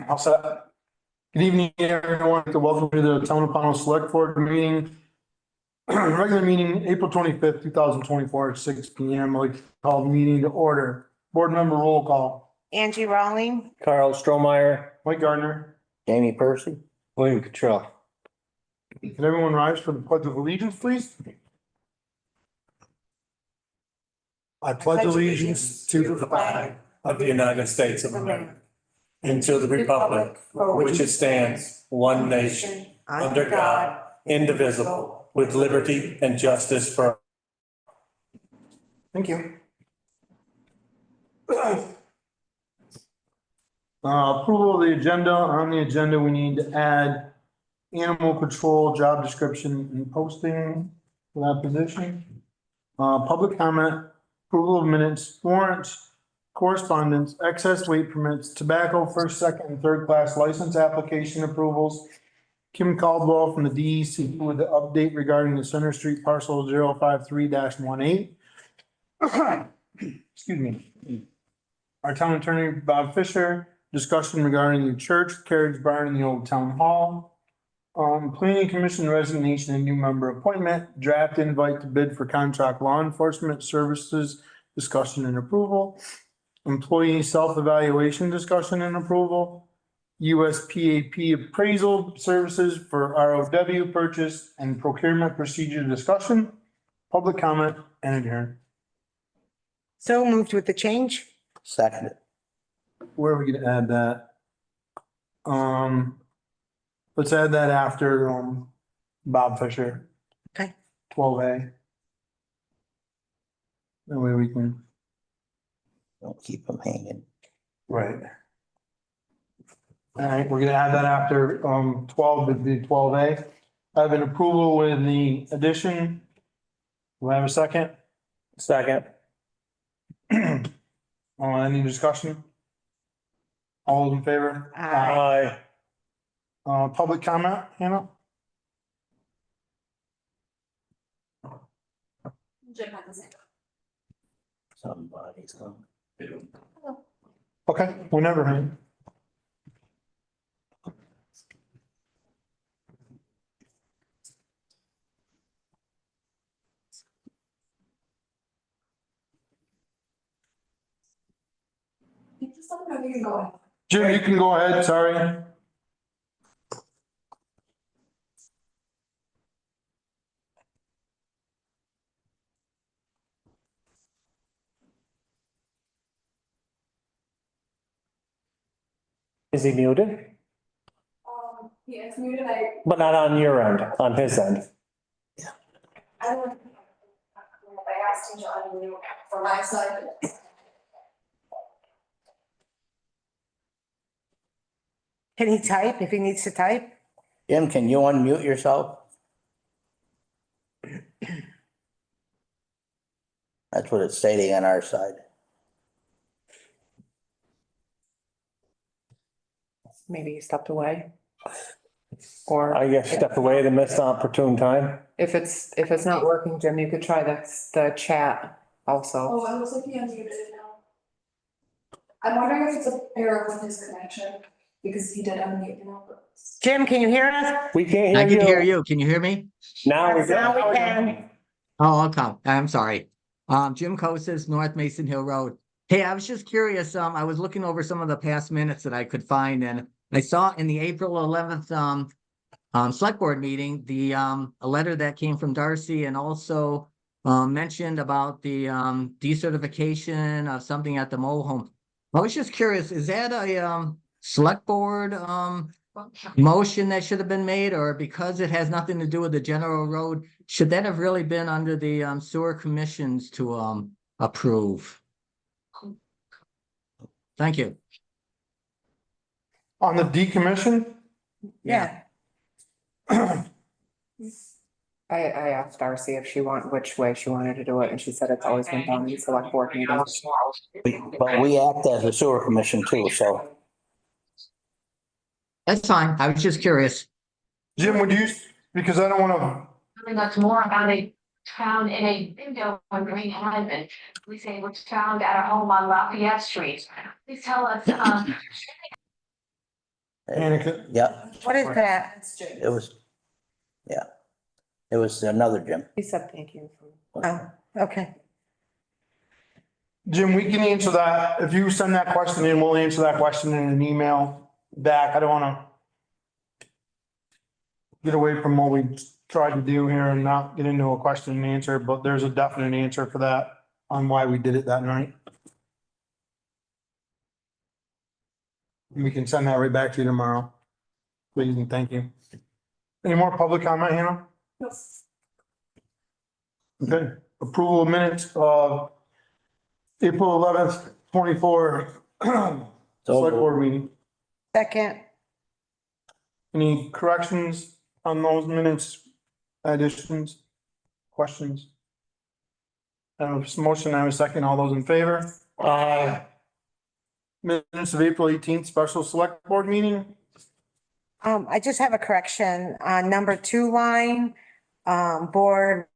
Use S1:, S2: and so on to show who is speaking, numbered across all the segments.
S1: All set. Good evening, everyone. Welcome to the Town of Pownell Selectboard Meeting. Regular meeting, April 25th, 2024 at 6 P.M. I'd like to call the meeting to order. Board member roll call.
S2: Angie Rawling.
S3: Carl Strohmeyer.
S1: Mike Gardner.
S3: Jamie Percy. William Cottrell.
S1: Can everyone rise for the pledge of allegiance, please? I pledge allegiance to the flag
S3: Of the United States of America. And to the republic for which it stands, one nation, under God, indivisible, with liberty and justice for.
S1: Thank you. Approval of the agenda. On the agenda, we need to add animal control job description and posting for that position. Public comment, approval of minutes, warrants, correspondence, excess weight permits, tobacco first, second, and third class license application approvals. Kim Caldwell from the DEC with the update regarding the Center Street parcel 053-18. Excuse me. Our town attorney, Bob Fisher, discussion regarding the church, carriage barn in the old town hall. Planning commission resignation and new member appointment, draft invite to bid for contract law enforcement services, discussion and approval. Employee self-evaluation discussion and approval. USPAP appraisal services for ROW purchase and procurement procedure discussion. Public comment and adjourn.
S2: So moved with the change.
S3: Second.
S1: Where are we gonna add that? Let's add that after, Bob Fisher.
S2: Okay.
S1: 12A. That way we can.
S3: Don't keep them hanging.
S1: Right. All right, we're gonna add that after, 12, would be 12A. I have an approval with the addition. Do I have a second?
S3: Second.
S1: Any discussion? All those in favor?
S3: Aye.
S1: Public comment, Hannah?
S3: Somebody's coming.
S1: Okay, whenever, honey. Jim, you can go ahead, sorry.
S3: Is he muted?
S4: He is muted,
S3: But not on your end, on his end.
S4: I don't. I asked him to unmute for my side.
S2: Can he type if he needs to type?
S5: Jim, can you unmute yourself? That's what it's stating on our side.
S6: Maybe he stepped away. Or
S3: I guess step away to miss the opportune time.
S6: if it's not working, Jim, you could try the chat also.
S4: Oh, I was looking unmuted now. I'm wondering if it's an error with his connection, because he did unmute now.
S2: Jim, can you hear us?
S3: We can't hear
S7: I
S3: you.
S7: can hear you. Can you hear me?
S3: Now we
S2: Now
S3: can.
S2: we can.
S7: Oh, okay. I'm sorry. Jim Kosas, North Mason Hill Road. Hey, I was just curious. I was looking over some of the past minutes that I could find, and I saw in the April 11th select board meeting, a letter that came from Darcy and also mentioned about the decertification of something at the mobile home. I was just curious, is that a select board motion that should have been made, or because it has nothing to do with the general road, should that have really been under the sewer commissions to approve? Thank you.
S1: On the decommission?
S2: Yeah.
S6: I asked Darcy if which way she wanted to do it, and she said it's always been done in select board meetings.
S5: But we act as a sewer commission too, so.
S7: That's fine. I was just curious.
S1: Jim, would you, because I don't wanna,
S8: That's more on a found in a window on Green Island. We say it was found at our home on Lafayette Street. Please tell us,
S1: Anakin,
S5: Yeah,
S2: What is that?
S5: it was, yeah. It was another Jim.
S6: He said thank you.
S2: Oh, okay.
S1: Jim, we can answer that. If you send that question in, we'll answer that question in an email back. I don't wanna get away from what we tried to do here and not get into a question and answer, but there's a definite answer for that on why we did it that night. We can send that right back to you tomorrow. Please and thank you. Any more public comment, Hannah? Okay, approval of minutes of April 11th, 24. Select board meeting.
S2: Second,
S1: Any corrections on those minutes, additions, questions? I have a motion, I have a second. All those in favor?
S3: Aye.
S1: Minutes of April 18th, special select board meeting.
S2: I just have a correction on number 2 line, board.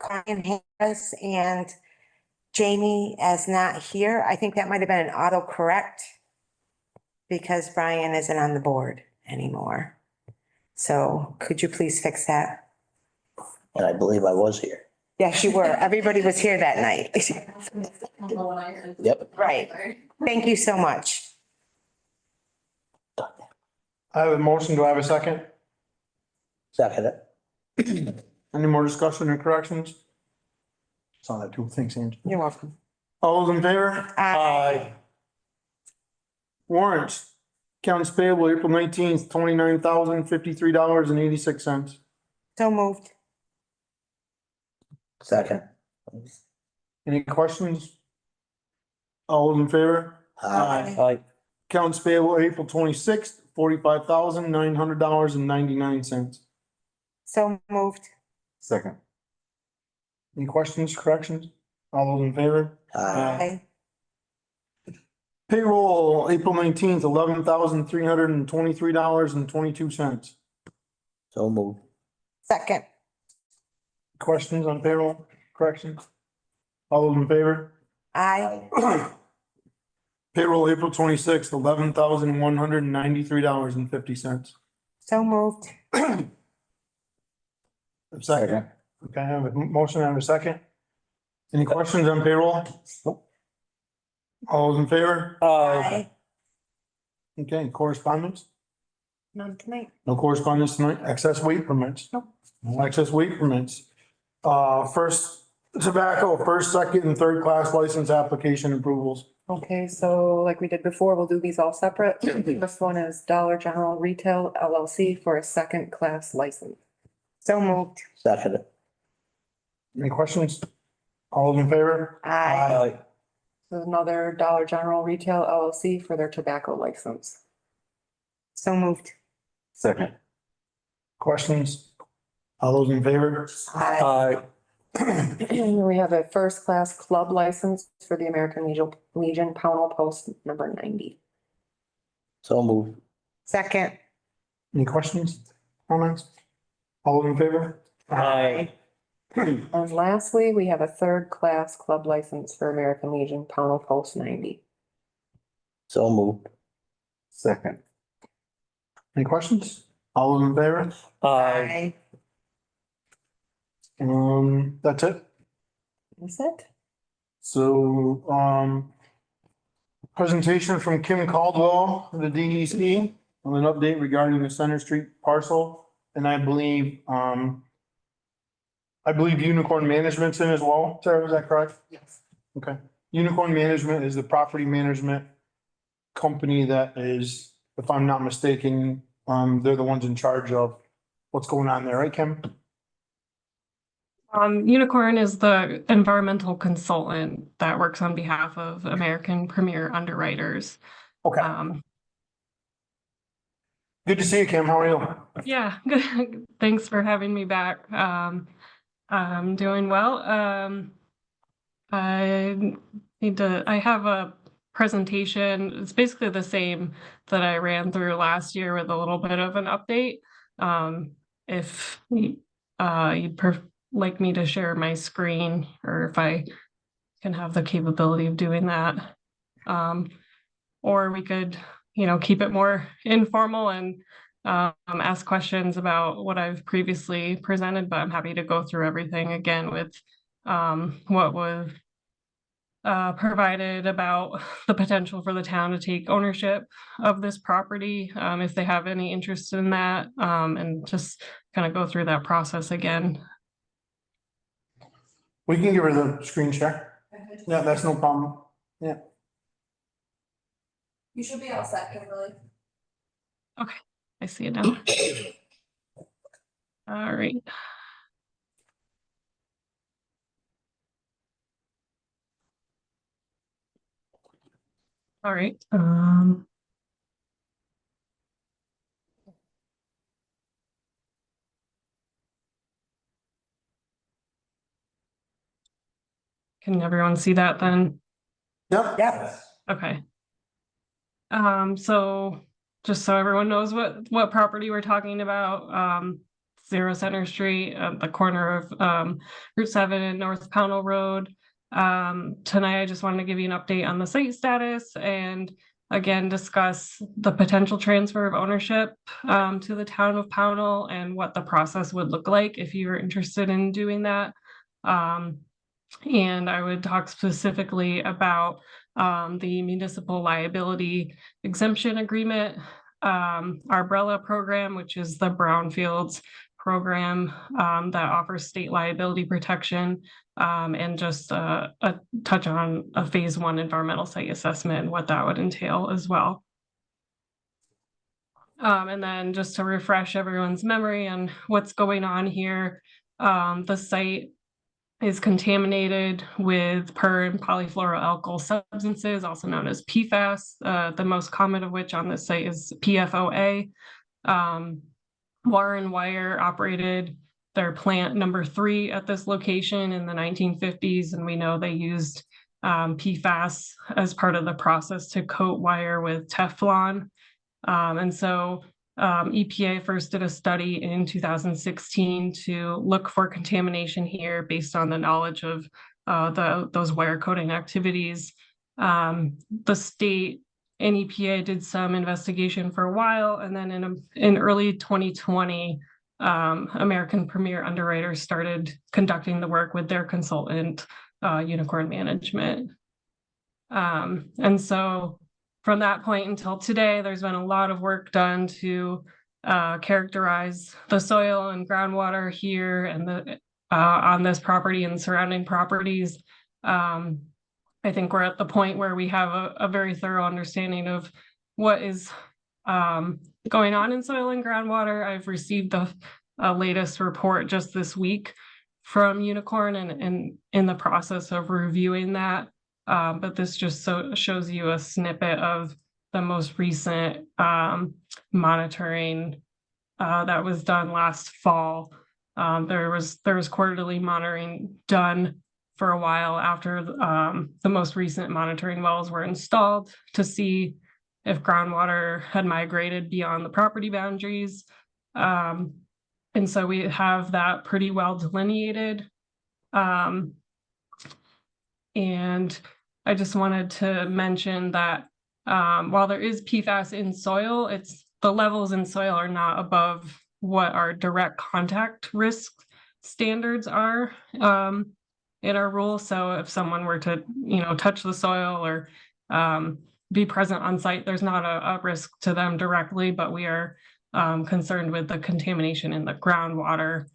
S2: Brian Harris and Jamie as not here. I think that might have been an autocorrect because Brian isn't on the board anymore. So could you please fix that?
S5: And I believe I was here.
S2: Yes, you were. Everybody was here that night.
S5: Yep.
S2: Right. Thank you so much.
S1: I have a motion. Do I have a second?
S5: Second it.
S1: Any more discussion or corrections? Saw that too. Thanks, Angie.
S2: You're welcome.
S1: All those in favor?
S3: Aye.
S1: Warrants. Accounts payable April 19th, $29,053.86.
S2: So moved.
S5: Second.
S1: Any questions? All those in favor?
S5: Aye.
S1: Accounts payable April 26th, $45,900.99.
S2: So moved.
S1: Second. Any questions, corrections? All those in favor?
S2: Aye.
S1: Payroll, April 19th, $11,323.22.
S5: So moved.
S2: Second.
S1: Questions on payroll, corrections? All those in favor?
S2: Aye.
S1: Payroll, April 26th, $11,193.50.
S2: So moved.
S1: Second. Okay, I have a motion, I have a second. Any questions on payroll? Nope. All those in favor?
S2: Aye.
S1: Okay, correspondence?
S2: None tonight.
S1: No correspondence tonight. Excess weight permits?
S2: Nope.
S1: No excess weight permits. First tobacco, first, second, and third class license application approvals.
S6: Okay, so like we did before, we'll do these all separate. This one is Dollar General Retail LLC for a second class license.
S2: So moved.
S5: Second it.
S1: Any questions? All those in favor?
S2: Aye.
S6: There's another Dollar General Retail LLC for their tobacco license.
S2: So moved.
S1: Second. Questions? All those in favor?
S2: Aye.
S6: We have a first class club license for the American Legion Pownell Post number 90.
S5: So moved.
S2: Second.
S1: Any questions, comments? All those in favor?
S3: Aye.
S6: And lastly, we have a third class club license for American Legion Pownell Post 90.
S5: So moved.
S1: Second. Any questions? All those in favor?
S3: Aye.
S1: That's it.
S6: That's it.
S1: So, presentation from Kim Caldwell, the DEC, on an update regarding the Center Street parcel. And I believe Unicorn Management's in as well. Sarah, is that correct?
S6: Yes.
S1: Okay. Unicorn Management is the property management company that is, if I'm not mistaken, they're the ones in charge of what's going on there, right, Kim?
S9: Unicorn is the environmental consultant that works on behalf of American Premier Underwriters.
S1: Okay. Good to see you, Kim. How are you?
S9: Yeah, good. Thanks for having me back. I'm doing well. I have a presentation. It's basically the same that I ran through last year with a little bit of an update. If you'd like me to share my screen, or if I can have the capability of doing that. Or we could, keep it more informal and ask questions about what I've previously presented, but I'm happy to go through everything again with what was provided about the potential for the town to take ownership of this property, if they have any interest in that, and just kind of go through that process again.
S1: We can give her the screen share. Yeah, that's no problem. Yeah.
S4: You should be all set, Kimberly.
S9: Okay, I see it now. All right. All right. Can everyone see that then?
S1: Yep.
S2: Yep.
S9: Okay. So just so everyone knows what property we're talking about, 0 Center Street at the corner of Route 7 and North Pownell Road. Tonight I just wanted to give you an update on the site status and again discuss the potential transfer of ownership to the town of Pownell and what the process would look like if you were interested in doing that. And I would talk specifically about the municipal liability exemption agreement, our umbrella program, which is the Brownfields program that offers state liability protection, and just a touch on a phase 1 environmental site assessment and what that would entail as well. And then just to refresh everyone's memory on what's going on here, the site is contaminated with per and polyfluoroalkyl substances, also known as PFAS, the most common of which on this site is PFOA. Water and Wire operated their plant number 3 at this location in the 1950s, and we know they used PFAS as part of the process to coat wire with Teflon. And so EPA first did a study in 2016 to look for contamination here based on the knowledge of those wire coating activities. The state and EPA did some investigation for a while, and then in early 2020, American Premier Underwriters started conducting the work with their consultant, Unicorn Management. And so from that point until today, there's been a lot of work done to characterize the soil and groundwater here and on this property and surrounding properties. I think we're at the point where we have a very thorough understanding of what is going on in soil and groundwater. I've received the latest report just this week from Unicorn and in the process of reviewing that. But this just shows you a snippet of the most recent monitoring that was done last fall. There was quarterly monitoring done for a while after the most recent monitoring wells were installed to see if groundwater had migrated beyond the property boundaries. And so we have that pretty well delineated. And I just wanted to mention that while there is PFAS in soil, the levels in soil are not above what our direct contact risk standards are in our rules. So if someone were to, touch the soil or be present on site, there's not a risk to them directly, but we are concerned with the contamination in the groundwater.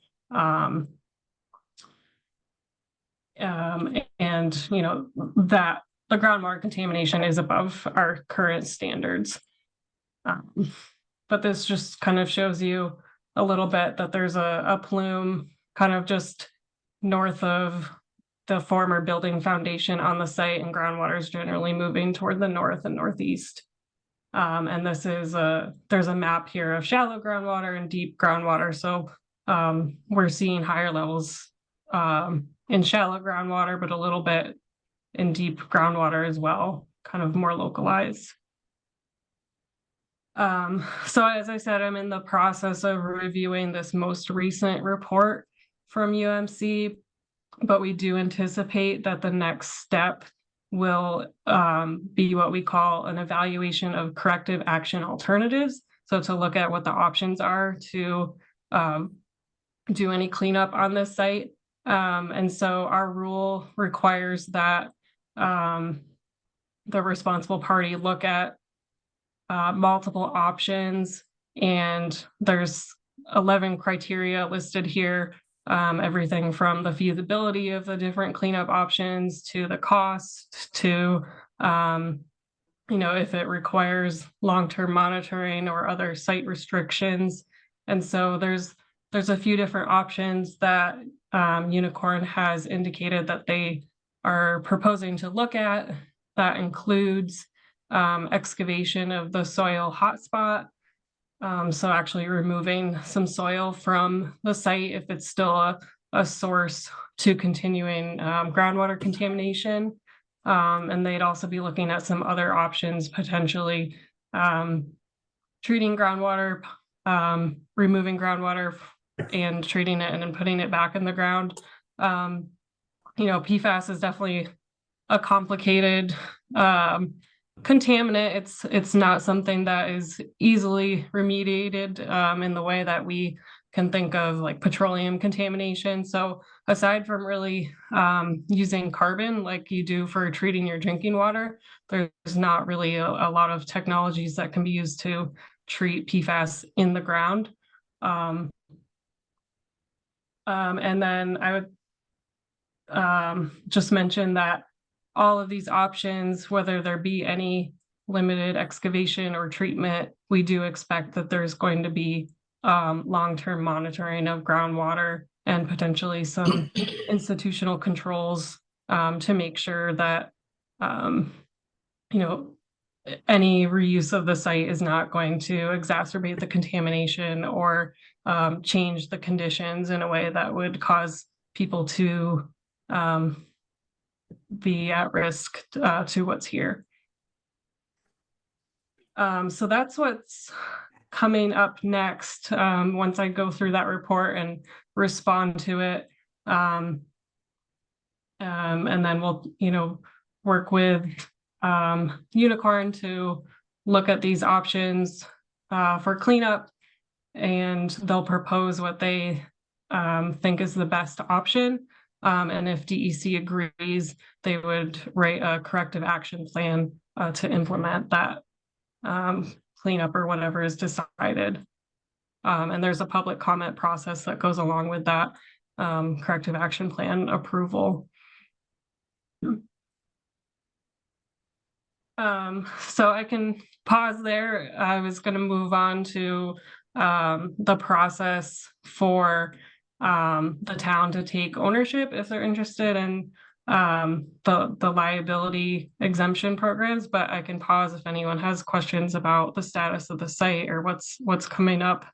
S9: And that the groundwater contamination is above our current standards. But this just kind of shows you a little bit that there's a plume kind of just north of the former building foundation on the site, and groundwater is generally moving toward the north and northeast. And this is there's a map here of shallow groundwater and deep groundwater. So we're seeing higher levels in shallow groundwater, but a little bit in deep groundwater as well, kind of more localized. So as I said, I'm in the process of reviewing this most recent report. from UMC, but we do anticipate that the next step will be what we call an evaluation of corrective action alternatives. So to look at what the options are to do any cleanup on this site. And so our rule requires that the responsible party look at multiple options, and there's 11 criteria listed here. Everything from the feasibility of the different cleanup options to the cost to, if it requires long-term monitoring or other site restrictions. And so there's a few different options that Unicorn has indicated that they are proposing to look at. That includes excavation of the soil hotspot. So actually removing some soil from the site if it's still a source to continuing groundwater contamination. And they'd also be looking at some other options, potentially treating groundwater, removing groundwater and treating it and then putting it back in the ground. PFAS is definitely a complicated contaminant. It's not something that is easily remediated in the way that we can think of like petroleum contamination. So aside from really using carbon like you do for treating your drinking water, there's not really a lot of technologies that can be used to treat PFAS in the ground. And then I would just mention that all of these options, whether there be any limited excavation or treatment, we do expect that there's going to be long-term monitoring of groundwater and potentially some institutional controls to make sure that any reuse of the site is not going to exacerbate the contamination or change the conditions in a way that would cause people to be at risk to what's here. So that's what's coming up next once I go through that report and respond to it. And then we'll, work with Unicorn to look at these options for cleanup, and they'll propose what they think is the best option. And if DEC agrees, they would write a corrective action plan to implement that cleanup or whatever is decided. And there's a public comment process that goes along with that corrective action plan approval. So I can pause there. I was going to move on to the process for the town to take ownership if they're interested in the liability exemption programs, but I can pause if anyone has questions about the status of the site or what's coming up.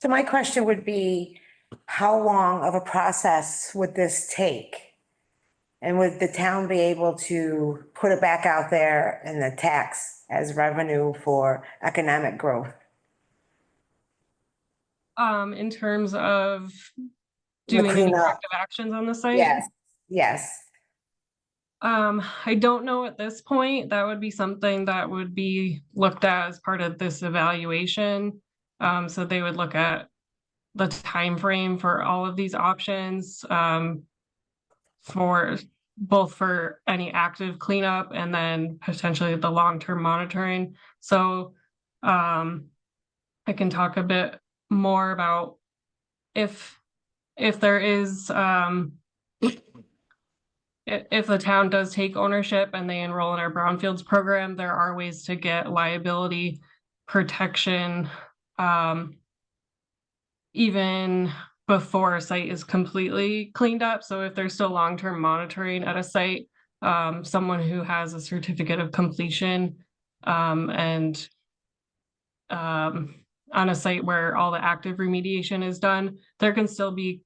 S2: So my question would be, how long of a process would this take? And would the town be able to put it back out there in the tax as revenue for economic growth?
S9: In terms of doing any corrective actions on the site?
S2: Yes.
S9: I don't know at this point. That would be something that would be looked at as part of this evaluation. So they would look at the time frame for all of these options, for any active cleanup and then potentially the long-term monitoring. So I can talk a bit more about if there is if the town does take ownership and they enroll in our brownfields program, there are ways to get liability protection even before a site is completely cleaned up. So if there's still long-term monitoring at a site, someone who has a certificate of completion and on a site where all the active remediation is done, there could still be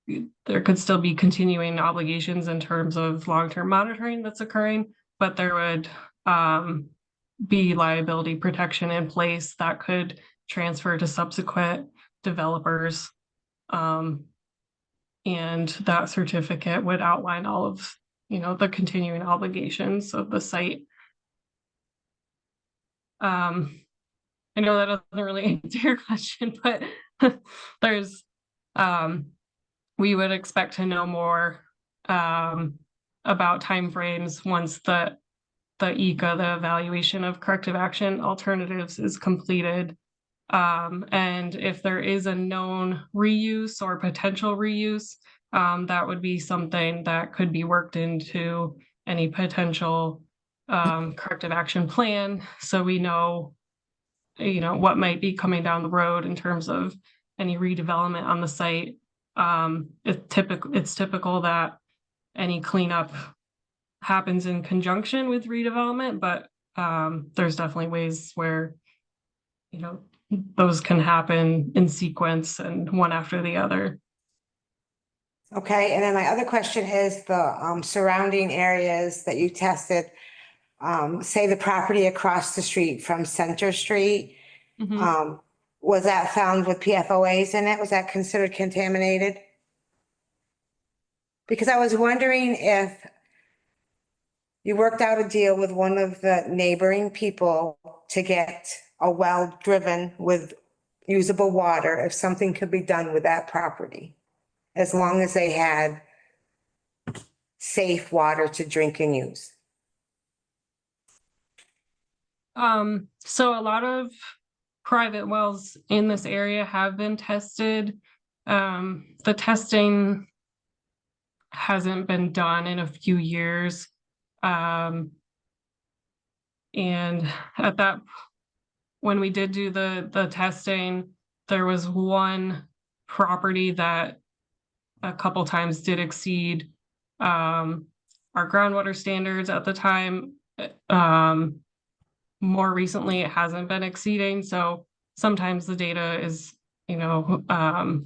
S9: continuing obligations in terms of long-term monitoring that's occurring, but there would be liability protection in place that could transfer to subsequent developers. And that certificate would outline all of, the continuing obligations of the site. I know that doesn't really answer your question, but there's, we would expect to know more about timeframes once the ECA, the evaluation of corrective action alternatives, is completed. And if there is a known reuse or potential reuse, that would be something that could be worked into any potential corrective action plan. So we know, what might be coming down the road in terms of any redevelopment on the site. It's typical that any cleanup happens in conjunction with redevelopment, but there's definitely ways where, those can happen in sequence and one after the other.
S2: Okay, and then my other question is the surrounding areas that you tested, say the property across the street from Center Street.
S9: Mhm.
S2: Was that found with PFOAs in it? Was that considered contaminated? Because I was wondering if you worked out a deal with one of the neighboring people to get a well driven with usable water, if something could be done with that property, as long as they had safe water to drink and use.
S9: So a lot of private wells in this area have been tested. The testing hasn't been done in a few years. And at that, when we did do the testing, there was one property that a couple times did exceed our groundwater standards at the time. More recently, it hasn't been exceeding. So sometimes the data is, the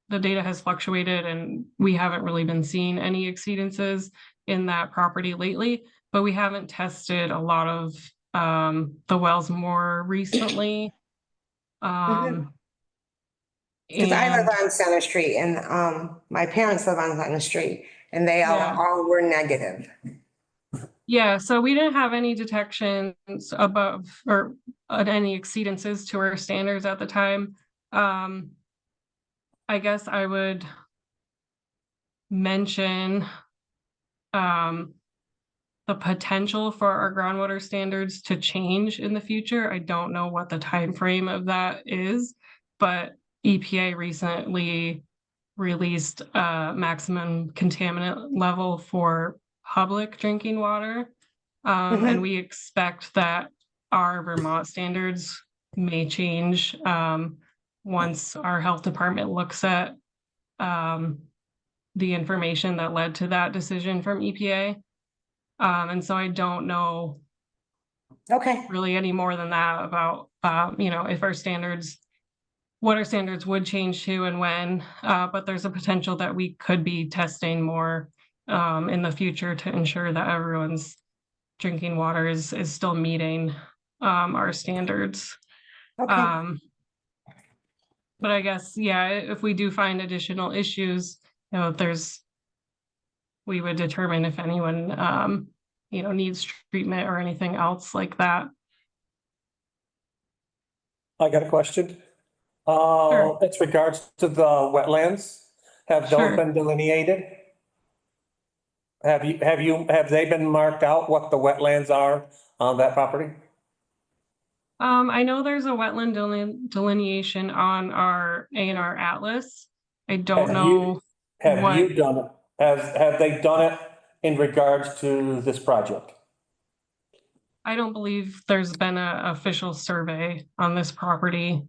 S9: data has fluctuated and we haven't really been seeing any exceedances in that property lately, but we haven't tested a lot of the wells more recently.
S2: Because I live on Center Street and my parents live on Center Street and they
S9: Yeah.
S2: all were negative.
S9: Yeah, so we didn't have any detections above or any exceedances to our standards at the time. I guess I would mention the potential for our groundwater standards to change in the future. I don't know what the time frame of that is, but EPA recently released a maximum contaminant level for public drinking water. And we expect that our Vermont standards may change once our health department looks at the information that led to that decision from EPA. And so I don't know
S2: Okay.
S9: really any more than that about, if our standards, what our standards would change to and when, but there's a potential that we could be testing more in the future to ensure that everyone's drinking water is still meeting our standards.
S2: Okay.
S9: But I guess, yeah, if we do find additional issues, we would determine if anyone, needs treatment or anything else like that.
S3: I got a question.
S9: Sure.
S3: It's regards to the wetlands. Have
S9: Sure.
S3: those been delineated? Have they been marked out what the wetlands are on that property?
S9: I know there's a wetland delineation on our A&R Atlas. I don't know.
S3: Have you done it? Have they done it in regards to this project?
S9: I don't believe there's been an official survey on this property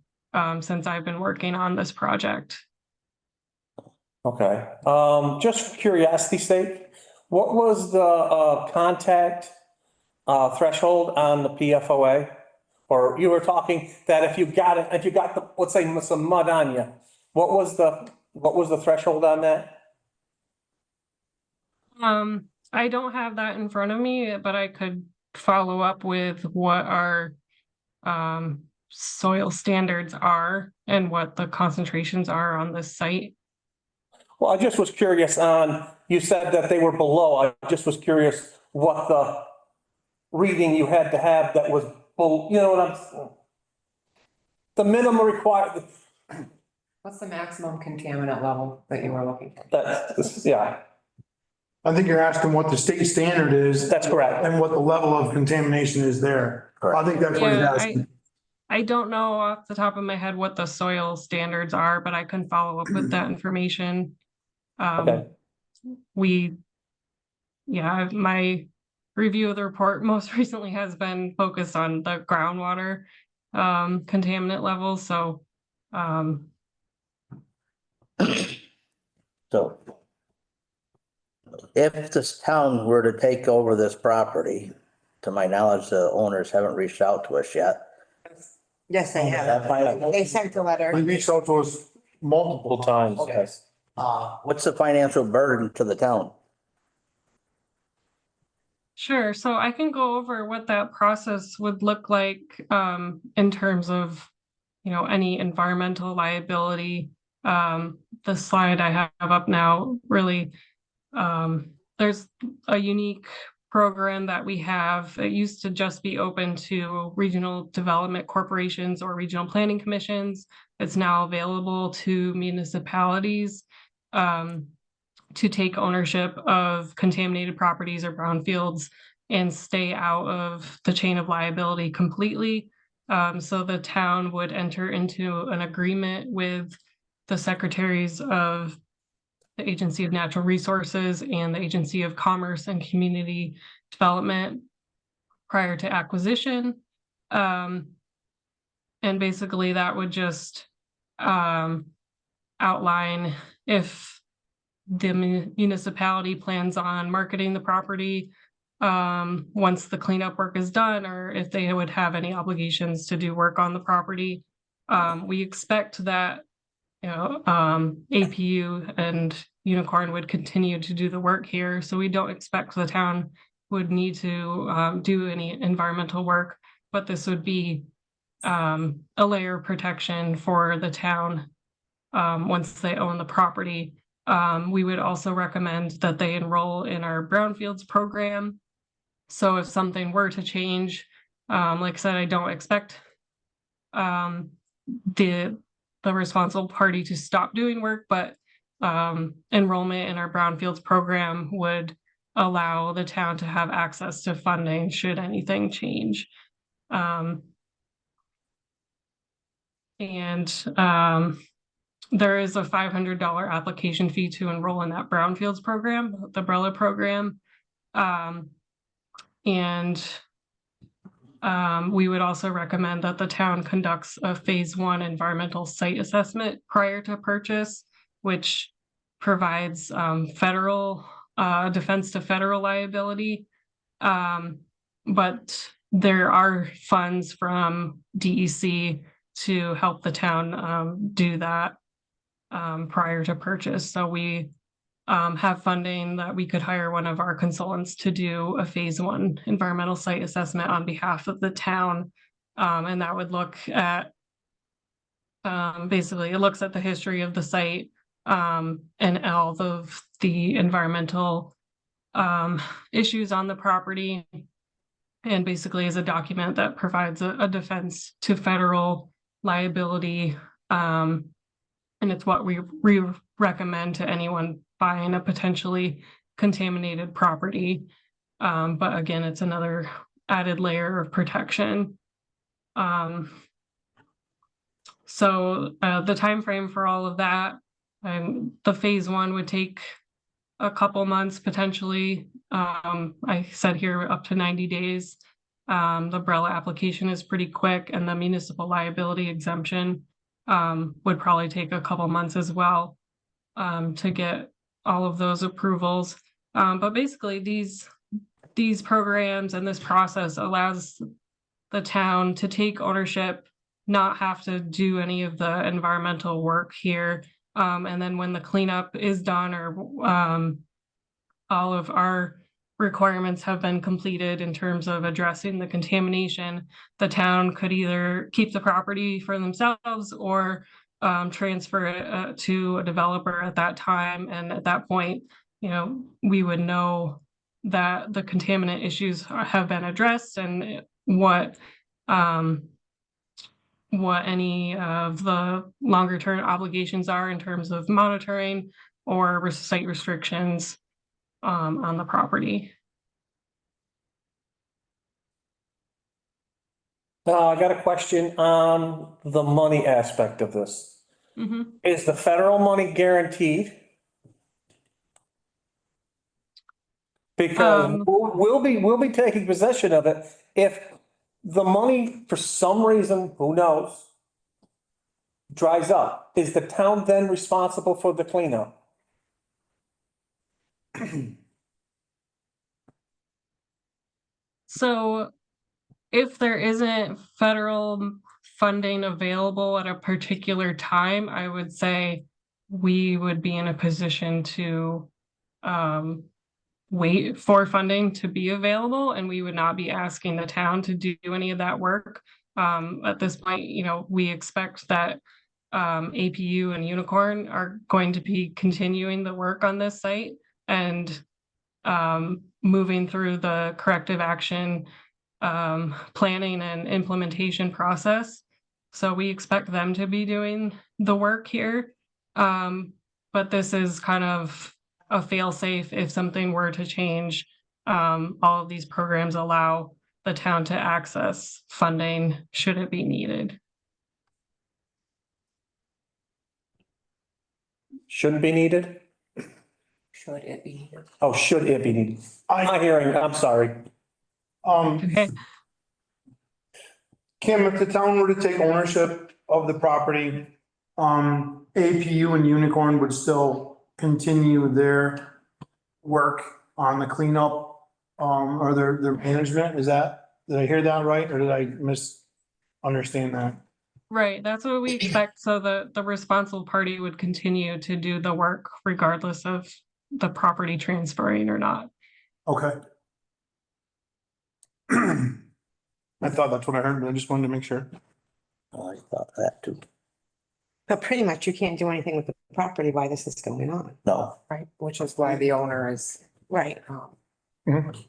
S9: since I've been working on this project.
S3: Okay, just for curiosity's sake, what was the contact threshold on the PFOA? Or you were talking that if you got the, let's say some mud on you, what was the threshold on that?
S9: I don't have that in front of me, but I could follow up with what our soil standards are and what the concentrations are on this site.
S3: Well, I just was curious on, you said that they were below. I just was curious what the reading you had to have that was, you know what I'm, the minimum required,
S6: What's the maximum contaminant level that you were looking for?
S3: that's, yeah,
S1: I think you're asking what the state standard is.
S3: that's correct.
S1: And what the level of contamination is there. I think that's what he's
S9: Yeah,
S1: asking.
S9: I don't know off the top of my head what the soil standards are, but I can follow up with that information.
S3: Okay.
S9: My review of the report most recently has been focused on the groundwater contaminant levels, so
S5: So if this town were to take over this property, to my knowledge, the owners haven't reached out to us yet.
S2: Yes, they have.
S5: That final-
S2: They sent a
S1: He
S2: letter.
S1: reached out to us multiple times.
S5: Okay. What's the financial burden to the town?
S9: sure, so I can go over what that process would look like in terms of, any environmental liability. The slide I have up now really, there's a unique program that we have. It used to just be open to regional development corporations or regional planning commissions. It's now available to municipalities to take ownership of contaminated properties or brownfields and stay out of the chain of liability completely. So the town would enter into an agreement with the secretaries of the Agency of Natural Resources and the Agency of Commerce and Community Development prior to acquisition. And basically that would just outline if the municipality plans on marketing the property once the cleanup work is done, or if they would have any obligations to do work on the property. We expect that APU and Unicorn would continue to do the work here, so we don't expect the town would need to do any environmental work, but this would be a layer of protection for the town once they own the property. We would also recommend that they enroll in our brownfields program. So if something were to change, like I said, I don't expect the responsible party to stop doing work, but enrollment in our brownfields program would allow the town to have access to funding should anything change. There is a $500 application fee to enroll in that brownfields program, the umbrella program. We would also recommend that the town conducts a phase 1 environmental site assessment prior to purchase, which provides federal defense to federal liability. But there are funds from DEC to help the town do that prior to purchase. So we have funding that we could hire one of our consultants to do a phase 1 environmental site assessment on behalf of the town. And that would look at, basically it looks at the history of the site and all of the environmental issues on the property. And basically is a document that provides a defense to federal liability. And it's what we recommend to anyone buying a potentially contaminated property. But again, it's another added layer of protection. So the time frame for all of that, the phase 1 would take a couple months potentially. I said here up to 90 days. The umbrella application is pretty quick, and the municipal liability exemption would probably take a couple months as well to get all of those approvals. But basically these programs and this process allows the town to take ownership, not have to do any of the environmental work here. And then when the cleanup is done, or all of our requirements have been completed in terms of addressing the contamination, the town could either keep the property for themselves or transfer it to a developer at that time. And at that point, you know, we would know that the contaminant issues have been addressed and what any of the longer term obligations are in terms of monitoring or site restrictions on the property.
S3: I got a question on the money aspect of this.
S9: Mhm.
S3: Is the federal money guaranteed? Because
S9: Um,
S3: we'll be taking possession of it if the money, for some reason, who knows, dries up. Is the town then responsible for the cleanup?
S9: So if there isn't federal funding available at a particular time, I would say we would be in a position to wait for funding to be available, and we would not be asking the town to do any of that work. At this point, you know, we expect that APU and Unicorn are going to be continuing the work on this site and moving through the corrective action planning and implementation process. So we expect them to be doing the work here. But this is kind of a fail-safe if something were to change. All of these programs allow the town to access funding should it be needed.
S3: Shouldn't be needed?
S2: Should it be?
S3: Oh, should it be needed? I'm not hearing, I'm sorry.
S9: Okay.
S1: Kim, if the town were to take ownership of the property, APU and Unicorn would still continue their work on the cleanup, or their management, did I hear that right, or did I misunderstand that?
S9: Right, that's what we expect. So the responsible party would continue to do the work regardless of the property transferring or not.
S1: Okay. I thought that's what I heard, but I just wanted to make sure.
S5: I thought that too.
S2: But pretty much you can't do anything with the property while this is going on.
S5: No,
S6: Right, which is why the owner is
S2: Right,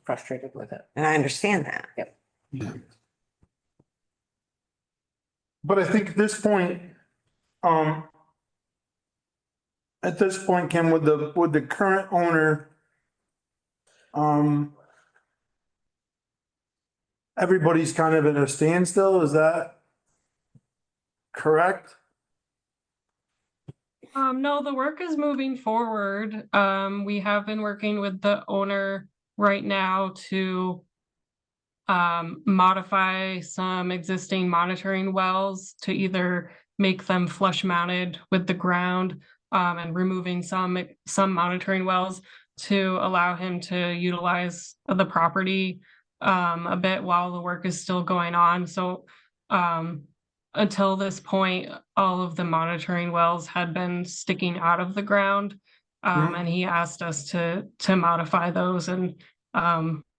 S6: frustrated with it.
S2: and I understand that.
S6: Yep.
S1: But I think at this point, Kim, would the current owner, everybody's kind of at a standstill, is that correct?
S9: No, the work is moving forward. We have been working with the owner right now to modify some existing monitoring wells to either make them flush mounted with the ground, and removing some monitoring wells to allow him to utilize the property a bit while the work is still going on. So until this point, all of the monitoring wells had been sticking out of the ground. And he asked us to modify those, and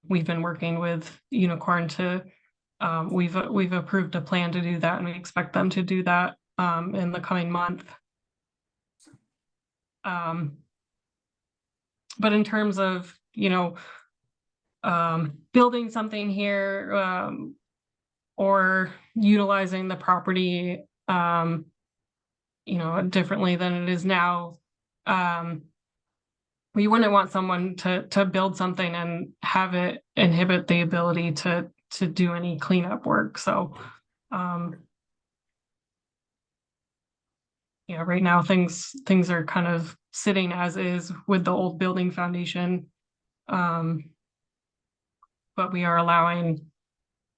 S9: we've been working with Unicorn to we've approved a plan to do that, and we expect them to do that in the coming month. But in terms of, you know, building something here, or utilizing the property, you know, differently than it is now, we wouldn't want someone to build something and have it inhibit the ability to do any cleanup work. So, yeah, right now things are kind of sitting as is with the old building foundation. But we are allowing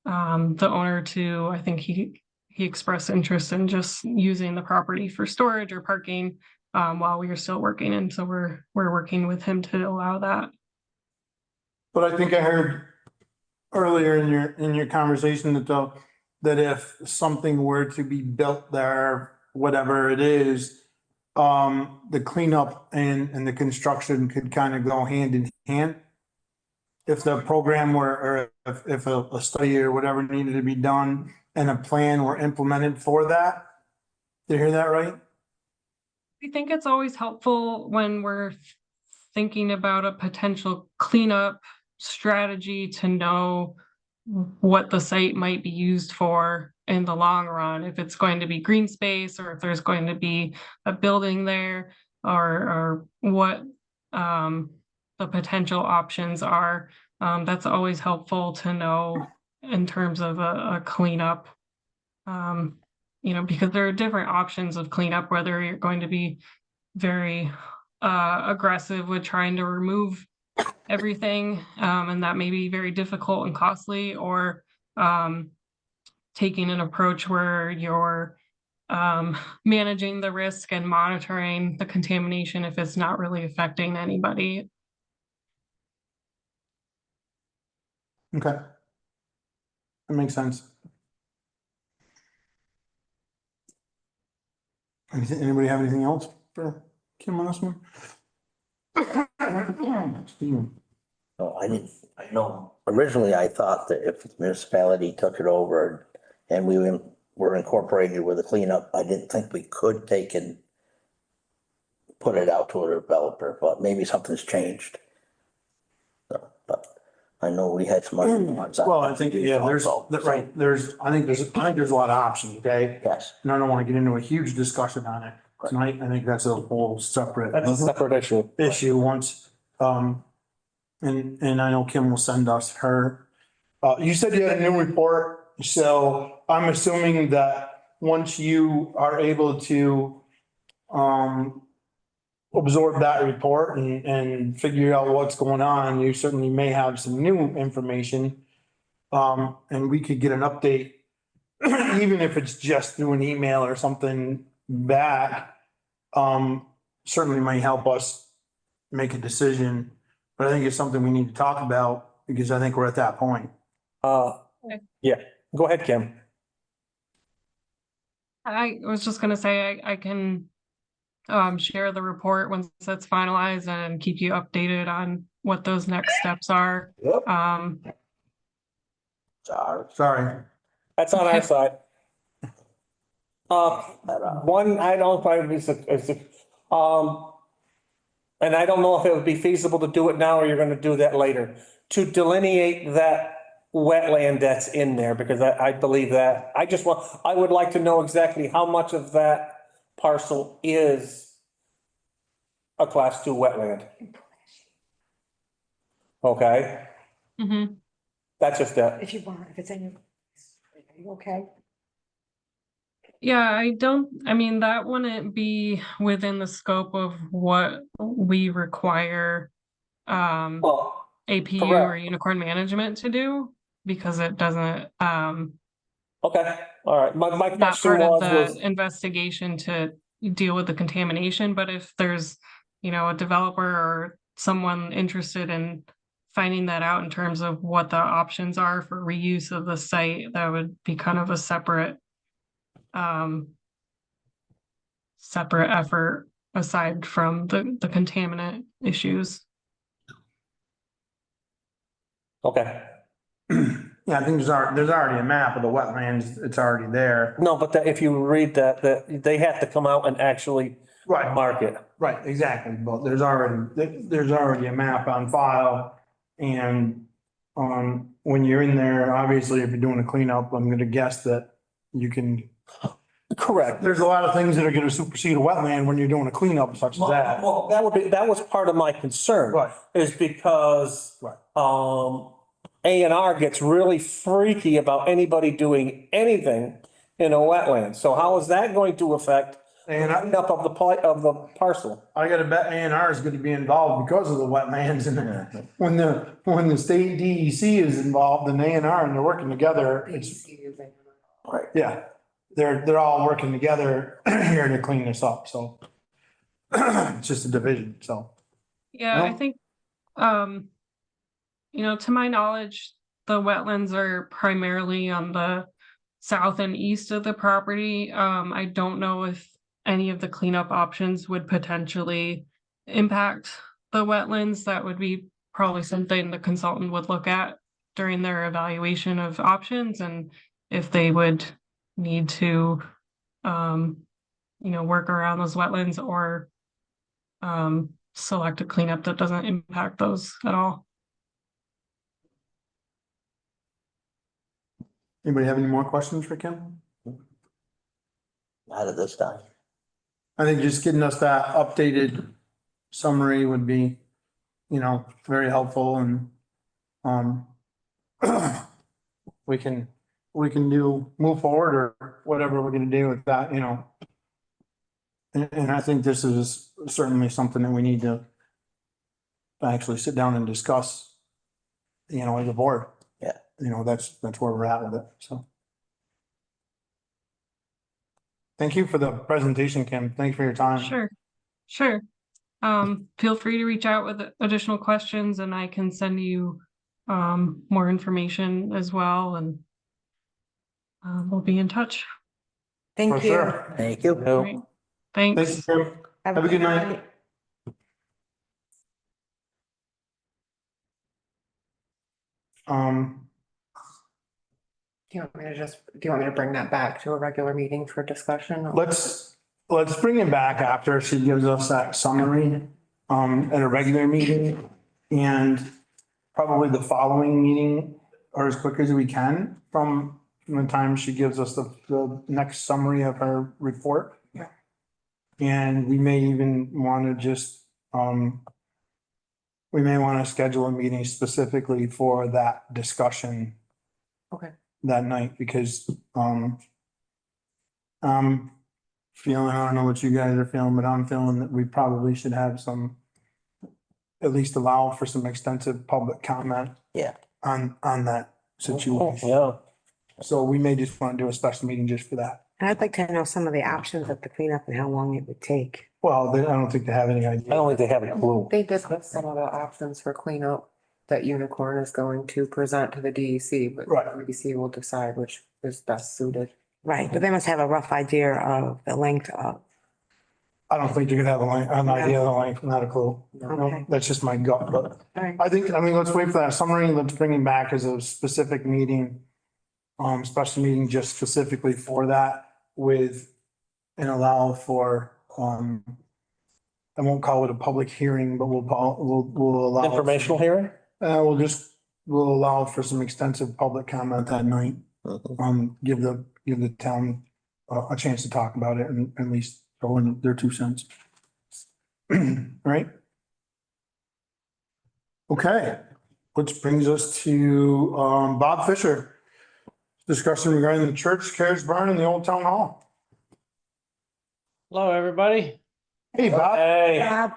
S9: the owner to, I think he expressed interest in just using the property for storage or parking while we are still working. And so we're working with him to allow that.
S1: But I think I heard earlier in your conversation that if something were to be built there, whatever it is, the cleanup and the construction could kind of go hand in hand. if the program were, or if a study or whatever needed to be done and a plan were implemented for that. Did you hear that right?
S9: I think it's always helpful when we're thinking about a potential cleanup strategy to know what the site might be used for in the long run, if it's going to be green space or if there's going to be a building there, or what the potential options are. That's always helpful to know in terms of a cleanup. Because there are different options of cleanup, whether you're going to be very aggressive with trying to remove everything, and that may be very difficult and costly, or taking an approach where you're managing the risk and monitoring the contamination if it's not really affecting anybody.
S1: Okay. That makes sense. Anybody have anything else for Kim on this one? Steven.
S5: No, I didn't, I know, originally I thought that if the municipality took it over and we were incorporated with a cleanup, I didn't think we could take and put it out to a developer, but maybe something's changed. So, but I know we had some other ones.
S1: Well, I think, yeah, there's, right, I think there's a lot of options, okay?
S5: Yes.
S1: And I don't want to get into a huge discussion on it tonight. I think that's a whole separate
S3: That's a separate issue.
S1: once. And I know Kim will send us her, you said you had a new report, so I'm assuming that once you are able to, absorb that report and figure out what's going on, you certainly may have some new information. And we could get an update, even if it's just through an email or something back, certainly might help us make a decision. But I think it's something we need to talk about because I think we're at that point.
S3: Yeah, go ahead, Kim.
S9: I was just gonna say, I can share the report once that's finalized and keep you updated on what those next steps are.
S5: Yep.
S1: Sorry.
S3: That's on our side. One, I don't find and I don't know if it would be feasible to do it now or you're gonna do that later. To delineate that wetland that's in there, because I believe that, I would like to know exactly how much of that parcel is a class 2 wetland. Okay,
S9: Mhm.
S3: that's just that.
S2: If you want, if it's in your, are you okay?
S9: Yeah, I mean, that wouldn't be within the scope of what we require
S3: Well,
S9: APU or
S3: correct.
S9: unicorn management to do, because it doesn't,
S3: Okay, all right. My
S9: not
S3: question
S9: part of
S3: was,
S9: the investigation to deal with the contamination, but if there's, a developer or someone interested in finding that out in terms of what the options are for reuse of the site, that would be kind of a separate effort aside from the contaminant issues.
S3: okay.
S1: Yeah, I think there's already a map of the wetlands. It's already there.
S3: No, but if you read that they have to come out and actually
S1: Right.
S3: mark it.
S1: Right, exactly. But there's already a map on file. And, when you're in there, obviously, if you're doing a cleanup, I'm gonna guess that you can,
S3: Correct.
S1: there's a lot of things that are gonna supersede a wetland when you're doing a cleanup such as that.
S3: Well, that was part of my concern.
S1: Right.
S3: Is because,
S1: Right.
S3: A&R gets really freaky about anybody doing anything in a wetland. So how is that going to affect
S1: And
S3: the cleanup of the parcel?
S1: I gotta bet A&R is gonna be involved because of the wetlands and when the state DEC is involved and A&R and they're working together, it's,
S5: Right.
S1: yeah. They're all working together here to clean this up, so. It's just a division, so.
S9: Yeah, I
S1: Well-
S9: think, to my knowledge, the wetlands are primarily on the south and east of the property. I don't know if any of the cleanup options would potentially impact the wetlands. That would be probably something the consultant would look at during their evaluation of options and if they would need to, work around those wetlands or select a cleanup that doesn't impact those at all.
S1: Anybody have any more questions for Kim?
S5: Not at this time.
S1: I think just getting us that updated summary would be, very helpful and, we can move forward or whatever we're gonna do with that, And I think this is certainly something that we need to actually sit down and discuss, as a board.
S5: Yeah.
S1: That's where we're at with it, so. Thank you for the presentation, Kim. Thanks for your time.
S9: Sure. Feel free to reach out with additional questions and I can send you more information as well and we'll be in touch.
S2: Thank
S1: For
S2: you.
S1: sure.
S5: Thank you.
S9: All right.
S1: Thank
S9: Thanks.
S1: you, Kim. Have a good night.
S6: Do you want me to bring that back to a regular meeting for discussion? or-
S1: Let's bring it back after she gives us that summary, at a regular meeting. And probably the following meeting, or as quick as we can from the time she gives us the next summary of her report.
S6: Yeah.
S1: And we may even want to just, we may want to schedule a meeting specifically for that discussion
S6: Okay.
S1: that night because, I'm feeling, I don't know what you guys are feeling, but I'm feeling that we probably should have some, at least allow for some extensive public comment.
S5: Yeah.
S1: On that situation.
S3: Yeah.
S1: So we may just want to do a special meeting just for that.
S2: I'd like to know some of the options of the cleanup and how long it would take.
S1: Well, I don't think they have any
S3: I
S1: idea.
S3: don't think they have a clue.
S6: They discussed some of the options for cleanup that Unicorn is going to present to the DEC, but
S1: Right.
S6: the DEC will decide which is best suited.
S2: Right, but they must have a rough idea of the length of,
S1: I don't think you're gonna have an idea of the length, not a clue.
S2: Okay.
S1: That's just my gut, but
S2: all right.
S1: I mean, let's wait for that summary. Let's bring it back as a specific meeting. Special meeting just specifically for that with and allow for, I won't call it a public hearing, but we'll allow.
S3: Informational hearing?
S1: We'll allow for some extensive public comment that night. Give the town a chance to talk about it and at least throw in their 2 cents. Right? Okay, which brings us to, Bob Fisher. Discussion regarding the church carriage barn in the old town hall.
S10: Hello, everybody.
S1: Hey, Bob.
S3: Hey,
S2: Bob,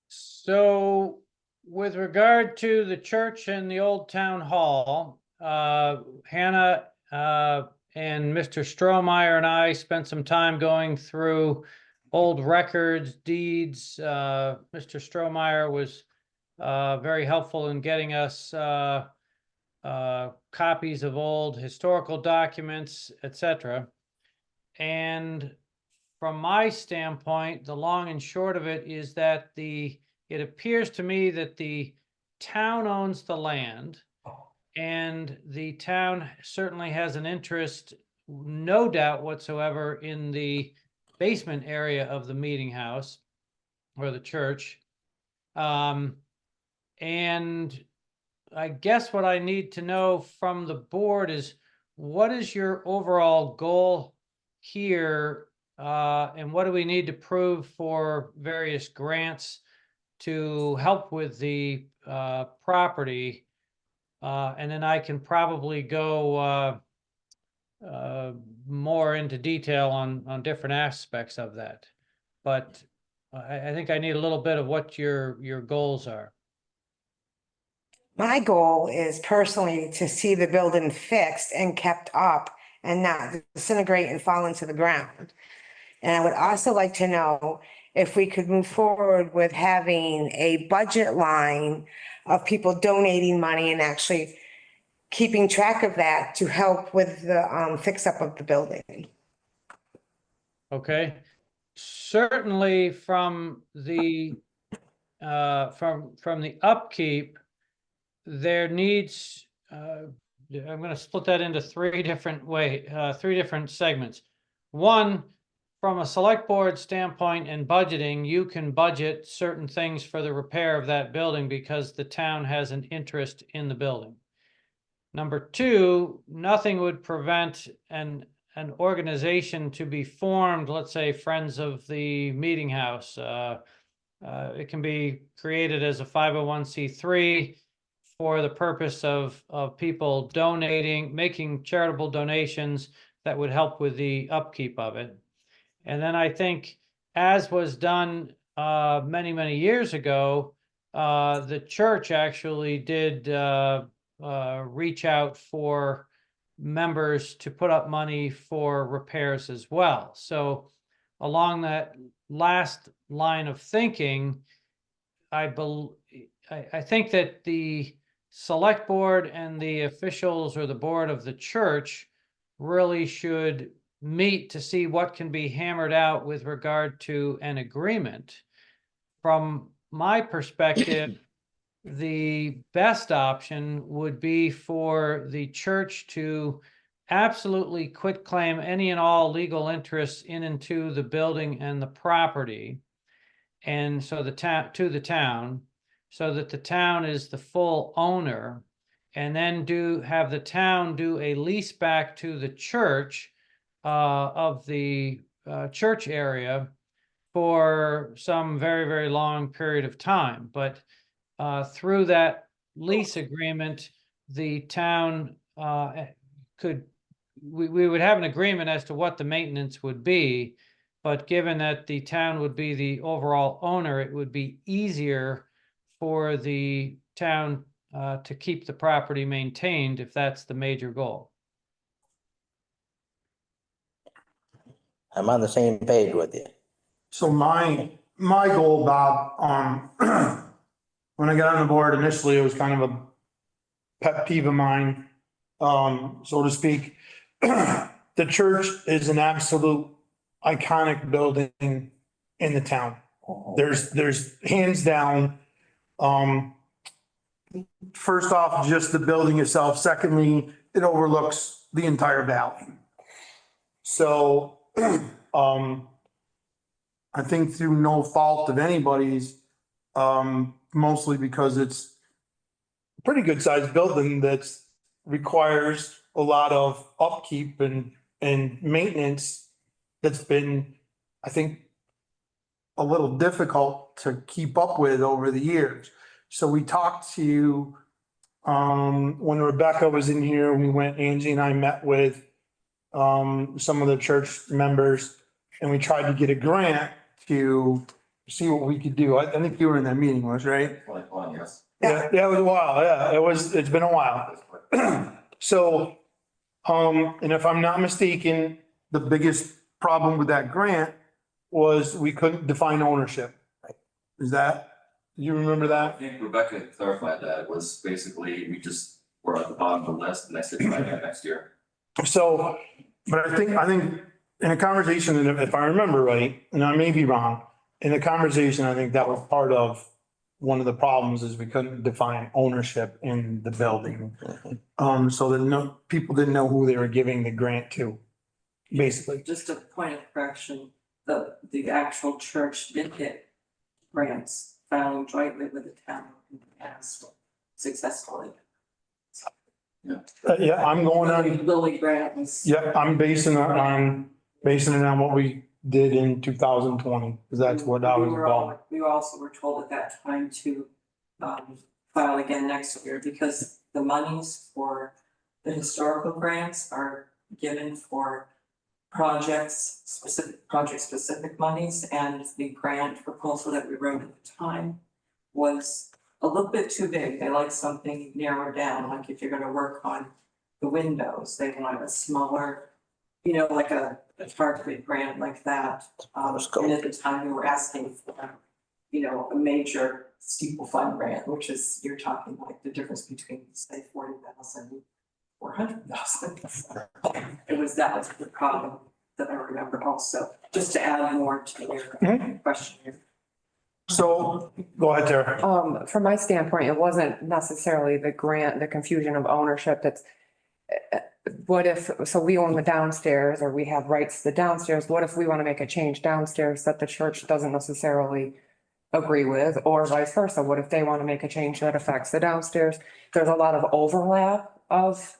S10: So with regard to the church and the old town hall, Hannah and Mr. Strohmeyer and I spent some time going through old records, deeds. Mr. Strohmeyer was very helpful in getting us copies of old historical documents, etc. And from my standpoint, the long and short of it is that it appears to me that the town owns the land and the town certainly has an interest, no doubt whatsoever, in the basement area of the meeting house or the church. And I guess what I need to know from the board is what is your overall goal here? And what do we need to prove for various grants to help with the property? And then I can probably go more into detail on different aspects of that. But I think I need a little bit of what your goals are.
S2: my goal is personally to see the building fixed and kept up and not disintegrate and fall into the ground. And I would also like to know if we could move forward with having a budget line of people donating money and actually keeping track of that to help with the fix up of the building.
S10: Okay, certainly from the from the upkeep, there needs, I'm gonna split that into three different segments. One, from a select board standpoint and budgeting, you can budget certain things for the repair of that building because the town has an interest in the building. Number two, nothing would prevent an organization to be formed, let's say Friends of the Meeting House. It can be created as a 501c3 for the purpose of people donating, making charitable donations that would help with the upkeep of it. And then I think, as was done many, many years ago, the church actually did reach out for members to put up money for repairs as well. So along that last line of thinking, I think that the select board and the officials or the board of the church really should meet to see what can be hammered out with regard to an agreement. From my perspective, the best option would be for the church to absolutely quit claim any and all legal interests in and to the building and the property. And so the town, so that the town is the full owner, and then have the town do a lease back to the church of the church area for some very, very long period of time. But through that lease agreement, the town we would have an agreement as to what the maintenance would be. But given that the town would be the overall owner, it would be easier for the town to keep the property maintained if that's the major goal.
S5: I'm on the same page with you.
S1: So my goal, Bob, when I got on the board initially, it was kind of a pet peeve of mine, so to speak. The church is an absolute iconic building in the town. There's hands down, first off, just the building itself. Secondly, it overlooks the entire valley. So, I think through no fault of anybody's, mostly because it's a pretty good sized building that requires a lot of upkeep and maintenance that's been, I think, a little difficult to keep up with over the years. So we talked to, when Rebecca was in here, Angie and I met with some of the church members, and we tried to get a grant to see what we could do. I think you were in that meeting, was right?
S11: Yes.
S1: Yeah, it was a while. Yeah, it's been a while. So, and if I'm not mistaken, the biggest problem with that grant was we couldn't define ownership. Is that, you remember
S11: I
S1: that?
S11: think Rebecca clarified that. It was basically, we just were at the bottom of the list and I said, try that next year.
S1: So, but I think in a conversation, and if I remember right, and I may be wrong, in a conversation, I think that was part of one of the problems is we couldn't define ownership in the building. So that people didn't know who they were giving the grant to, basically.
S12: Just a point of correction, the actual church did get grants found jointly with the town in the past successfully.
S1: Yeah, I'm going on,
S12: Lily grant was.
S1: yeah, I'm basing it on what we did in 2020, because that's what I was involved.
S12: We also were told at that time to file again next year because the monies for the historical grants are given for project specific monies, and the grant proposal that we wrote at the time was a little bit too big. They like something narrowed down, like if you're gonna work on the windows, they want a smaller, like a target grant like that. And at the time we were asking for, a major steeple fund grant, which is, you're talking like the difference between say 40,000 or 100,000. That was the problem that I remember also, just to add more to your question here.
S1: So, go ahead, Tara.
S6: From my standpoint, it wasn't necessarily the grant, the confusion of ownership. That's what if, so we own the downstairs or we have rights to the downstairs. What if we want to make a change downstairs that the church doesn't necessarily agree with, or vice versa? What if they want to make a change that affects the downstairs? There's a lot of overlap of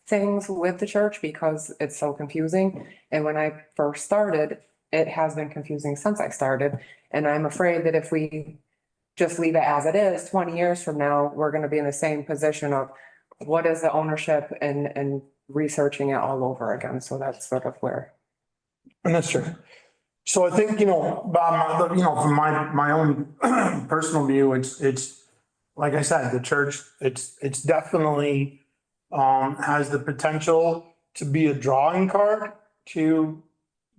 S6: things with the church because it's so confusing. And when I first started, it has been confusing since I started. And I'm afraid that if we just leave it as it is, 20 years from now, we're going to be in the same position of what is the ownership and researching it all over again. So that's sort of where.
S1: And that's true. So I think, Bob, from my own personal view, it's, like I said, the church, it's definitely has the potential to be a drawing card to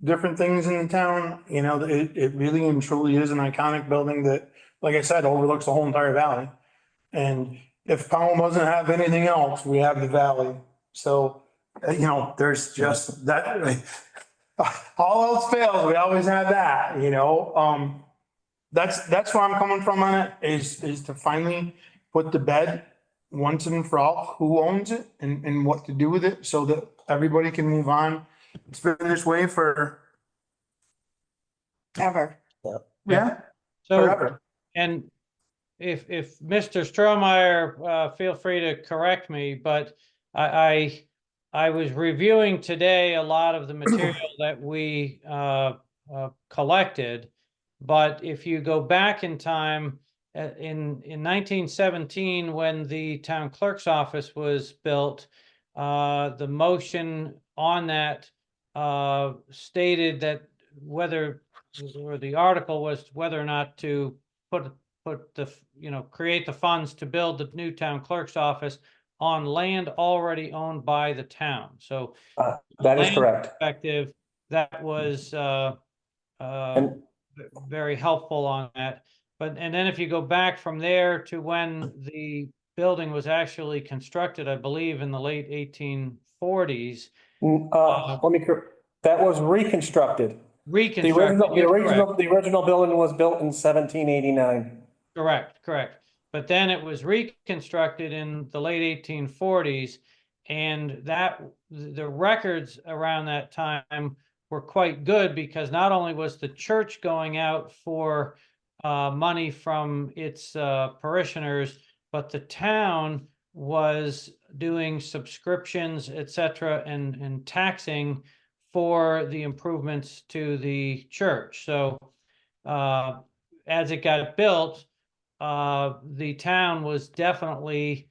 S1: different things in the town. It really and truly is an iconic building that, like I said, overlooks the whole entire valley. And if Powell doesn't have anything else, we have the valley. So, there's just that. All else fails, we always have that, that's where I'm coming from on it, is to finally put to bed once and for all who owns it and what to do with it so that everybody can move on. It's been this way for,
S2: Ever.
S1: yeah,
S10: So,
S1: forever.
S10: and if Mr. Strohmeyer, feel free to correct me, but I was reviewing today a lot of the material that we collected. But if you go back in time, in 1917, when the town clerk's office was built, the motion on that stated that whether, or the article was whether or not to put the, create the funds to build the new town clerk's office on land already owned by the town. So
S3: That is
S10: land
S3: correct.
S10: perspective, that was
S3: And
S10: very helpful on that. And then if you go back from there to when the building was actually constructed, I believe in the late 1840s.
S3: that was reconstructed.
S10: Reconstructed.
S3: The original building was built in 1789.
S10: Correct. But then it was reconstructed in the late 1840s, and the records around that time were quite good because not only was the church going out for money from its parishioners, but the town was doing subscriptions, etc., and taxing for the improvements to the church. So as it got built, the town was definitely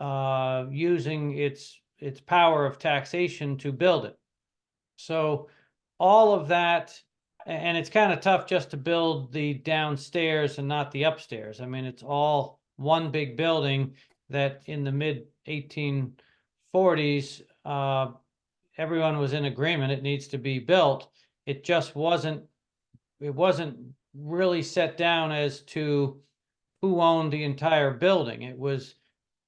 S10: using its power of taxation to build it. So all of that, and it's kind of tough just to build the downstairs and not the upstairs. I mean, it's all one big building that in the mid 1840s, everyone was in agreement it needs to be built. It just wasn't really set down as to who owned the entire building. It was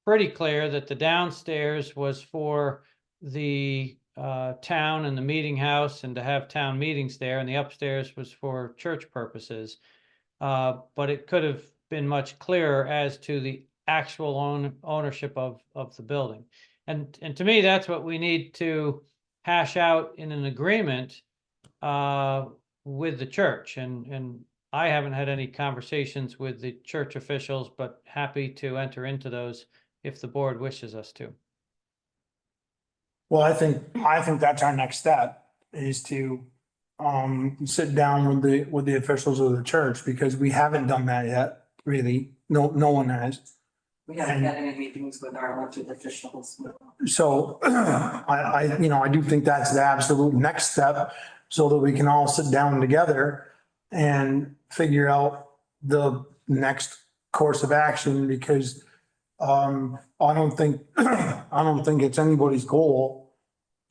S10: pretty clear that the downstairs was for the town and the meeting house and to have town meetings there, and the upstairs was for church purposes. But it could have been much clearer as to the actual ownership of the building. And to me, that's what we need to hash out in an agreement with the church. And I haven't had any conversations with the church officials, but happy to enter into those if the board wishes us to.
S1: Well, I think that's our next step, is to sit down with the officials of the church, because we haven't done that yet, really. No one has.
S12: We haven't had any meetings with our elected officials.
S1: So I do think that's the absolute next step, so that we can all sit down together and figure out the next course of action, because I don't think it's anybody's goal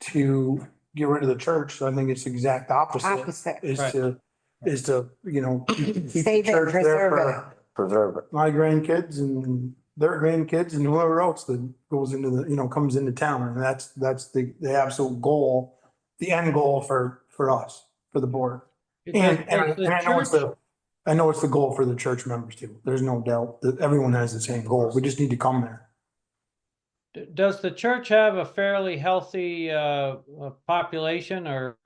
S1: to get rid of the church. So I think it's the exact opposite. Is to keep the
S2: Save it,
S1: church there
S2: preserve
S1: for
S5: Preserve it.
S1: my grandkids and their grandkids and whoever else that goes into comes into town. And that's the absolute goal, the end goal for us, for the board. And I know it's I know it's the goal for the church members too. There's no doubt that everyone has the same goal. We just need to come there.
S10: Does the church have a fairly healthy population or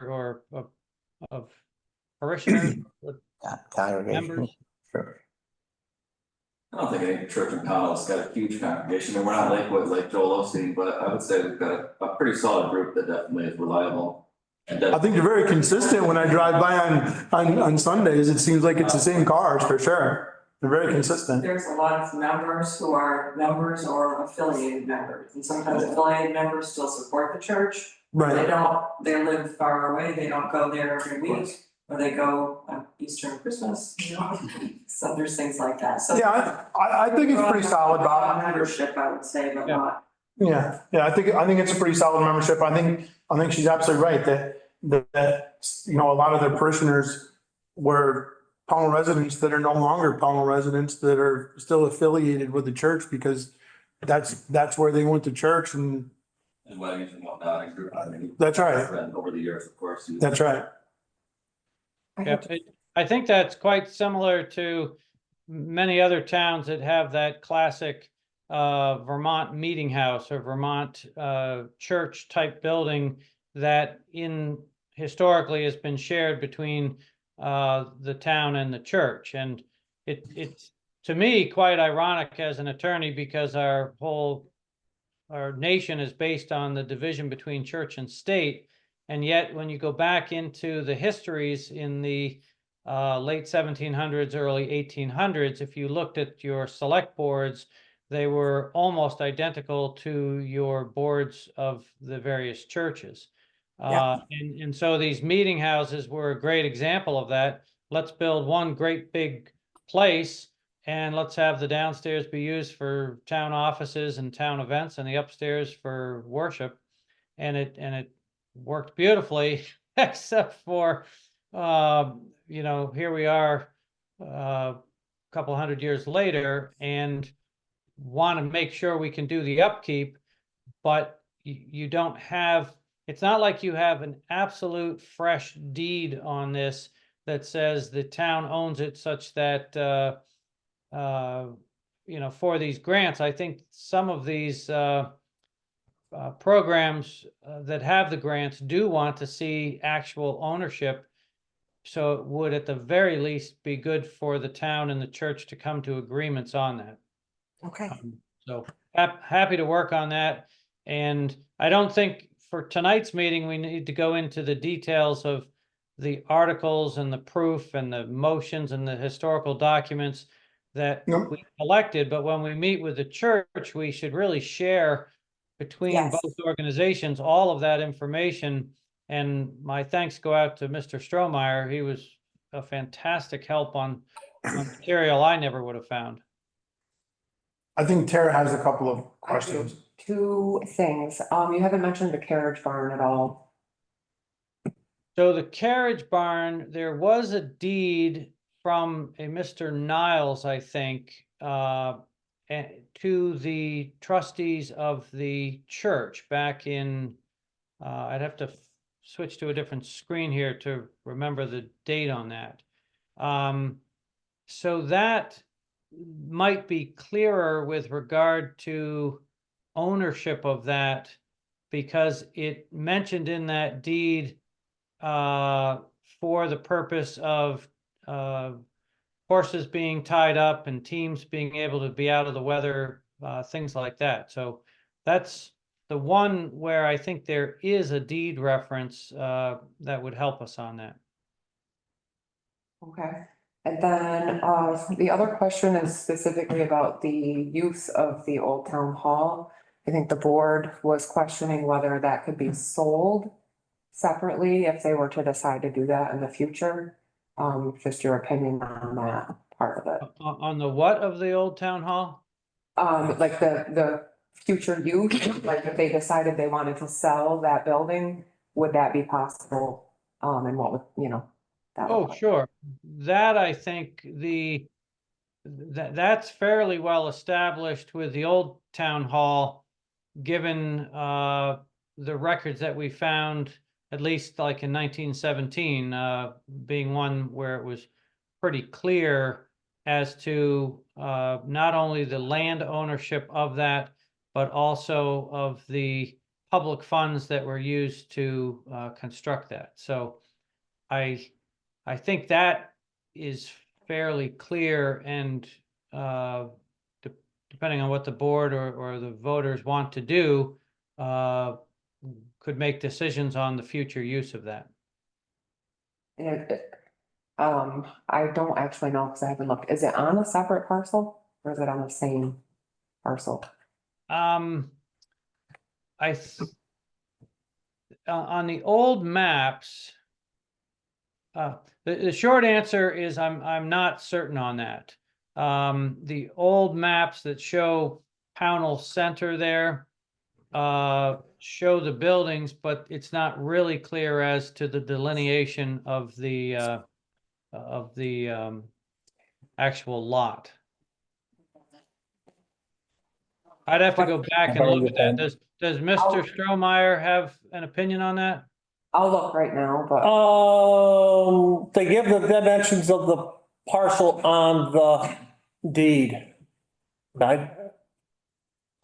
S10: of parishioners,
S5: Congregation,
S10: members?
S5: sure.
S11: I don't think any church in Powell's got a huge congregation, and we're not Lakewood like Joel Osteen, but I would say we've got a pretty solid group that definitely is reliable. And
S1: I think they're very consistent when I drive by on Sundays. It seems like it's the same cars for sure. They're very consistent.
S12: There's a lot of members who are members or affiliated members, and sometimes affiliated members still support the church.
S1: Right.
S12: They live far away, they don't go there every week, or they go on Easter and Christmas, you know, so there's things like that, so.
S1: Yeah, I think it's pretty solid, Bob.
S12: Membership, I would say, but
S10: Yeah.
S12: not.
S1: Yeah, I think it's a pretty solid membership. I think she's absolutely right that, you know, a lot of their parishioners were Pownell residents that are no longer Pownell residents that are still affiliated with the church because that's where they went to church and
S11: weddings and whatnot, and group. I mean,
S1: that's right.
S11: friend over the years, of course.
S1: That's right.
S10: Yeah, I think that's quite similar to many other towns that have that classic Vermont meeting house or Vermont church type building that historically has been shared between the town and the church. And it's to me quite ironic as an attorney because our nation is based on the division between church and state. And yet when you go back into the histories in the late 1700s, early 1800s, if you looked at your select boards, they were almost identical to your boards of the various churches. And so these meeting houses were a great example of that. Let's build one great big place and let's have the downstairs be used for town offices and town events and the upstairs for worship. And it worked beautifully, except for, you know, here we are a couple hundred years later and want to make sure we can do the upkeep, but you don't have, it's not like you have an absolute fresh deed on this that says the town owns it such that, you know, for these grants, I think some of these programs that have the grants do want to see actual ownership. So it would at the very least be good for the town and the church to come to agreements on that.
S2: Okay.
S10: So happy to work on that. And I don't think for tonight's meeting, we need to go into the details of the articles and the proof and the motions and the historical documents that we collected. But when we meet with the church, we should really share between both organizations all of that information. And my thanks go out to Mr. Strohmeyer. He was a fantastic help on material I never would have found.
S1: I think Tara has a couple of questions.
S6: Two things. You haven't mentioned the carriage barn at all.
S10: So the carriage barn, there was a deed from a Mr. Niles, I think, to the trustees of the church back in, I'd have to switch to a different screen here to remember the date on that. So that might be clearer with regard to ownership of that, because it mentioned in that deed for the purpose of horses being tied up and teams being able to be out of the weather, things like that. So that's the one where I think there is a deed reference that would help us on that.
S6: Okay. And then the other question is specifically about the use of the Old Town Hall. I think the board was questioning whether that could be sold separately if they were to decide to do that in the future. Just your opinion on that part of it.
S10: On the what of the Old Town Hall?
S6: Like the future use, like if they decided they wanted to sell that building, would that be possible? And what would, you know? That would-
S10: Oh, sure. That I think that's fairly well established with the Old Town Hall, given the records that we found, at least like in 1917, being one where it was pretty clear as to not only the land ownership of that, but also of the public funds that were used to construct that. So I think that is fairly clear, and depending on what the board or the voters want to do, could make decisions on the future use of that.
S6: I don't actually know because I haven't looked. Is it on a separate parcel or is it on the same parcel?
S10: On the old maps, the short answer is I'm not certain on that. The old maps that show Pownell Center there show the buildings, but it's not really clear as to the delineation of the actual lot. I'd have to go back and look at that. Does Mr. Strohmeyer have an opinion on that?
S6: I'll look right now, but
S3: They give the dimensions of the parcel on the deed. Right?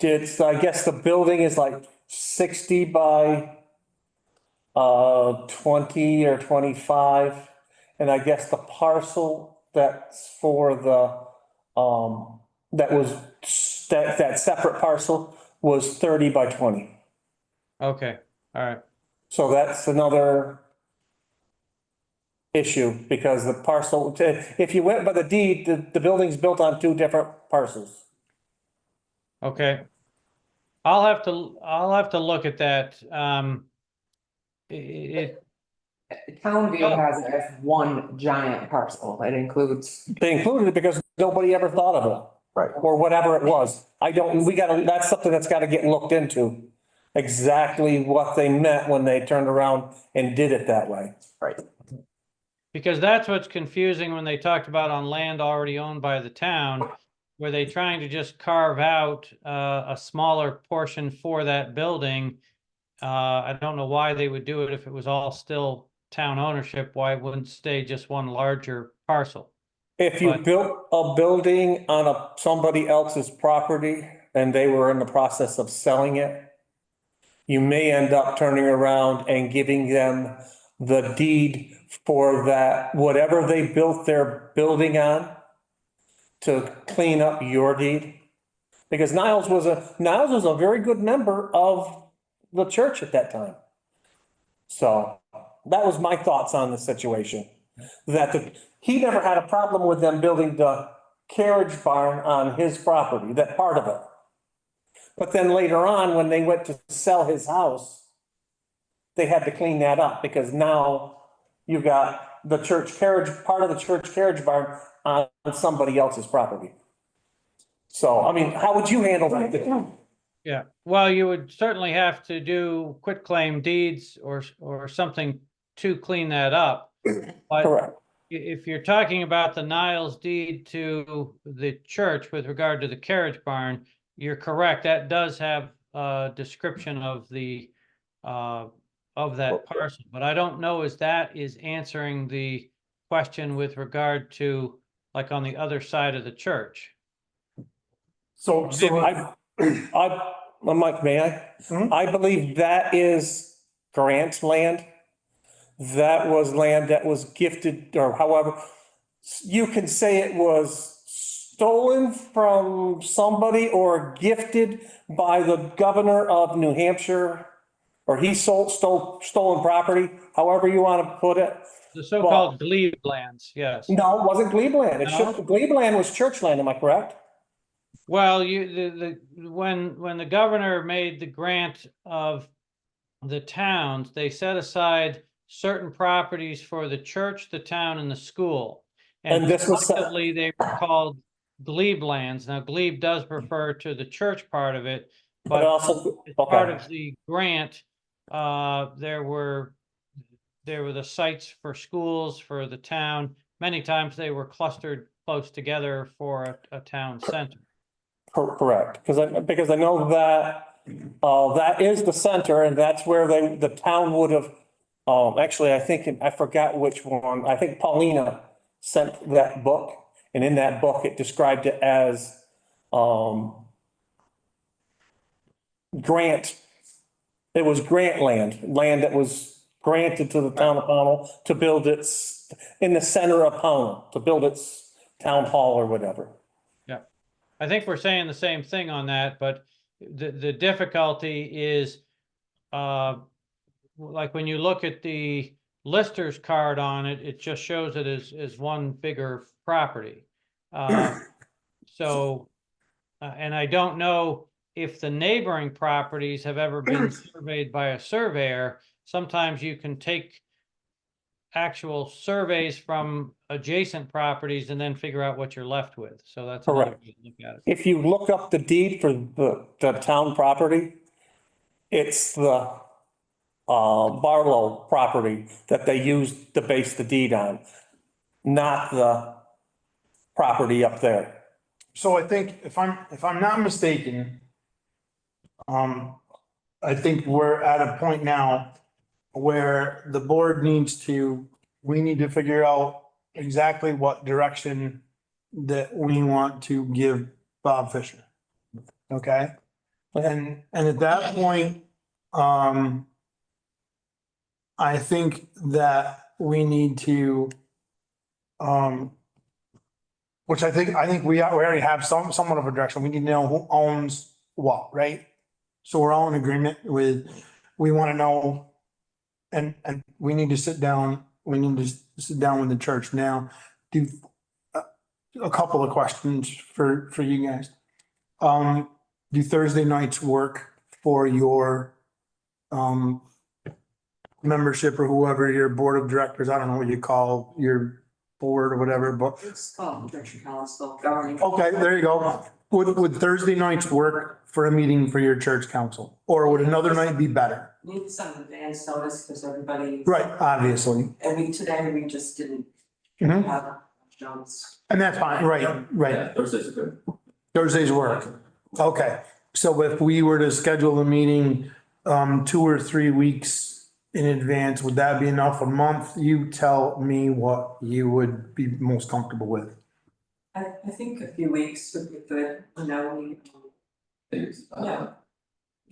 S3: I guess the building is like 60 by 20 or 25. And I guess the parcel that's for the, that separate parcel was 30 by 20.
S10: Okay, all right.
S3: So that's another issue because the parcel, if you went by the deed, the building's built on two different parcels.
S10: Okay. I'll have to look at that.
S6: Townview has it as one giant parcel. It includes.
S3: They included it because nobody ever thought of it.
S5: Right.
S3: Or whatever it was. That's something that's gotta get looked into. Exactly what they meant when they turned around and did it that way.
S5: Right.
S10: Because that's what's confusing when they talked about on land already owned by the town. Were they trying to just carve out a smaller portion for that building? I don't know why they would do it if it was all still town ownership. Why wouldn't stay just one larger parcel?
S3: If you built a building on somebody else's property and they were in the process of selling it, you may end up turning around and giving them the deed for that, whatever they built their building on, to clean up your deed. Because Niles was a very good member of the church at that time. So that was my thoughts on the situation. He never had a problem with them building the carriage barn on his property, that part of it. But then later on, when they went to sell his house, they had to clean that up because now you got the church carriage, part of the church carriage barn on somebody else's property. So, I mean, how would you handle that?
S10: Yeah, well, you would certainly have to do quitclaim deeds or something to clean that up. But
S3: Correct.
S10: if you're talking about the Niles deed to the church with regard to the carriage barn, you're correct. That does have a description of the of that parcel, but I don't know as that is answering the question with regard to like on the other side of the church.
S1: So
S3: Mike, may I?
S1: Mhm.
S3: I believe that is Grant's land. That was land that was gifted, or however, you can say it was stolen from somebody or gifted by the governor of New Hampshire, or he stole stolen property, however you want to put it.
S10: The so-called glebe lands, yes.
S3: No, it wasn't glebe land.
S10: No?
S3: Glebe land was church land, am I correct?
S10: Well, when the governor made the grant of the towns, they set aside certain properties for the church, the town, and the school. And
S3: And this was-
S10: collectively, they were called glebe lands. Now, glebe does refer to the church part of it,
S3: But
S10: but
S3: also,
S10: as part
S3: okay,
S10: of the grant, there were the sites for schools, for the town. Many times they were clustered close together for a town center.
S3: correct, because I know that, that is the center and that's where the town would have, actually, I forgot which one, I think Paulina sent that book, and in that book, it described it as, grant. It was grant land that was granted to the town of Pownell to build its, in the center of Pownell, to build its town hall or whatever.
S10: Yeah, I think we're saying the same thing on that, but the difficulty is, like when you look at the lister's card on it, it just shows it as one bigger property. So, and I don't know if the neighboring properties have ever been surveyed by a surveyor. Sometimes you can take actual surveys from adjacent properties and then figure out what you're left with. So that's another way to look at it.
S3: If you look up the deed for the town property, it's the Barlow property that they used to base the deed on, not the property up there.
S1: So I think if I'm not mistaken, I think we're at a point now where the board we need to figure out exactly what direction that we want to give Bob Fisher. Okay? And at that point, I think that we need to, which I think we already have somewhat of a direction. We need to know who owns what, right? So we're all in agreement with, we want to know, and we need to sit down with the church now. Do a couple of questions for you guys. Do Thursday nights work for your membership or whoever, your board of directors? I don't know what you call your board or whatever, but.
S12: It's called Church Council Governing.
S1: Okay, there you go. Would Thursday nights work for a meeting for your church council? Or would another night be better?
S12: Need some advance notice because everybody.
S1: Right, obviously.
S12: And today we just didn't
S1: Mhm.
S12: have notes.
S1: And that's fine, right, right.
S11: Yeah, Thursdays are good.
S1: Thursdays work. Okay, so if we were to schedule a meeting 2 or 3 weeks in advance, would that be enough? A month? You tell me what you would be most comfortable with.
S12: I think a few weeks would be good, you know, Yeah.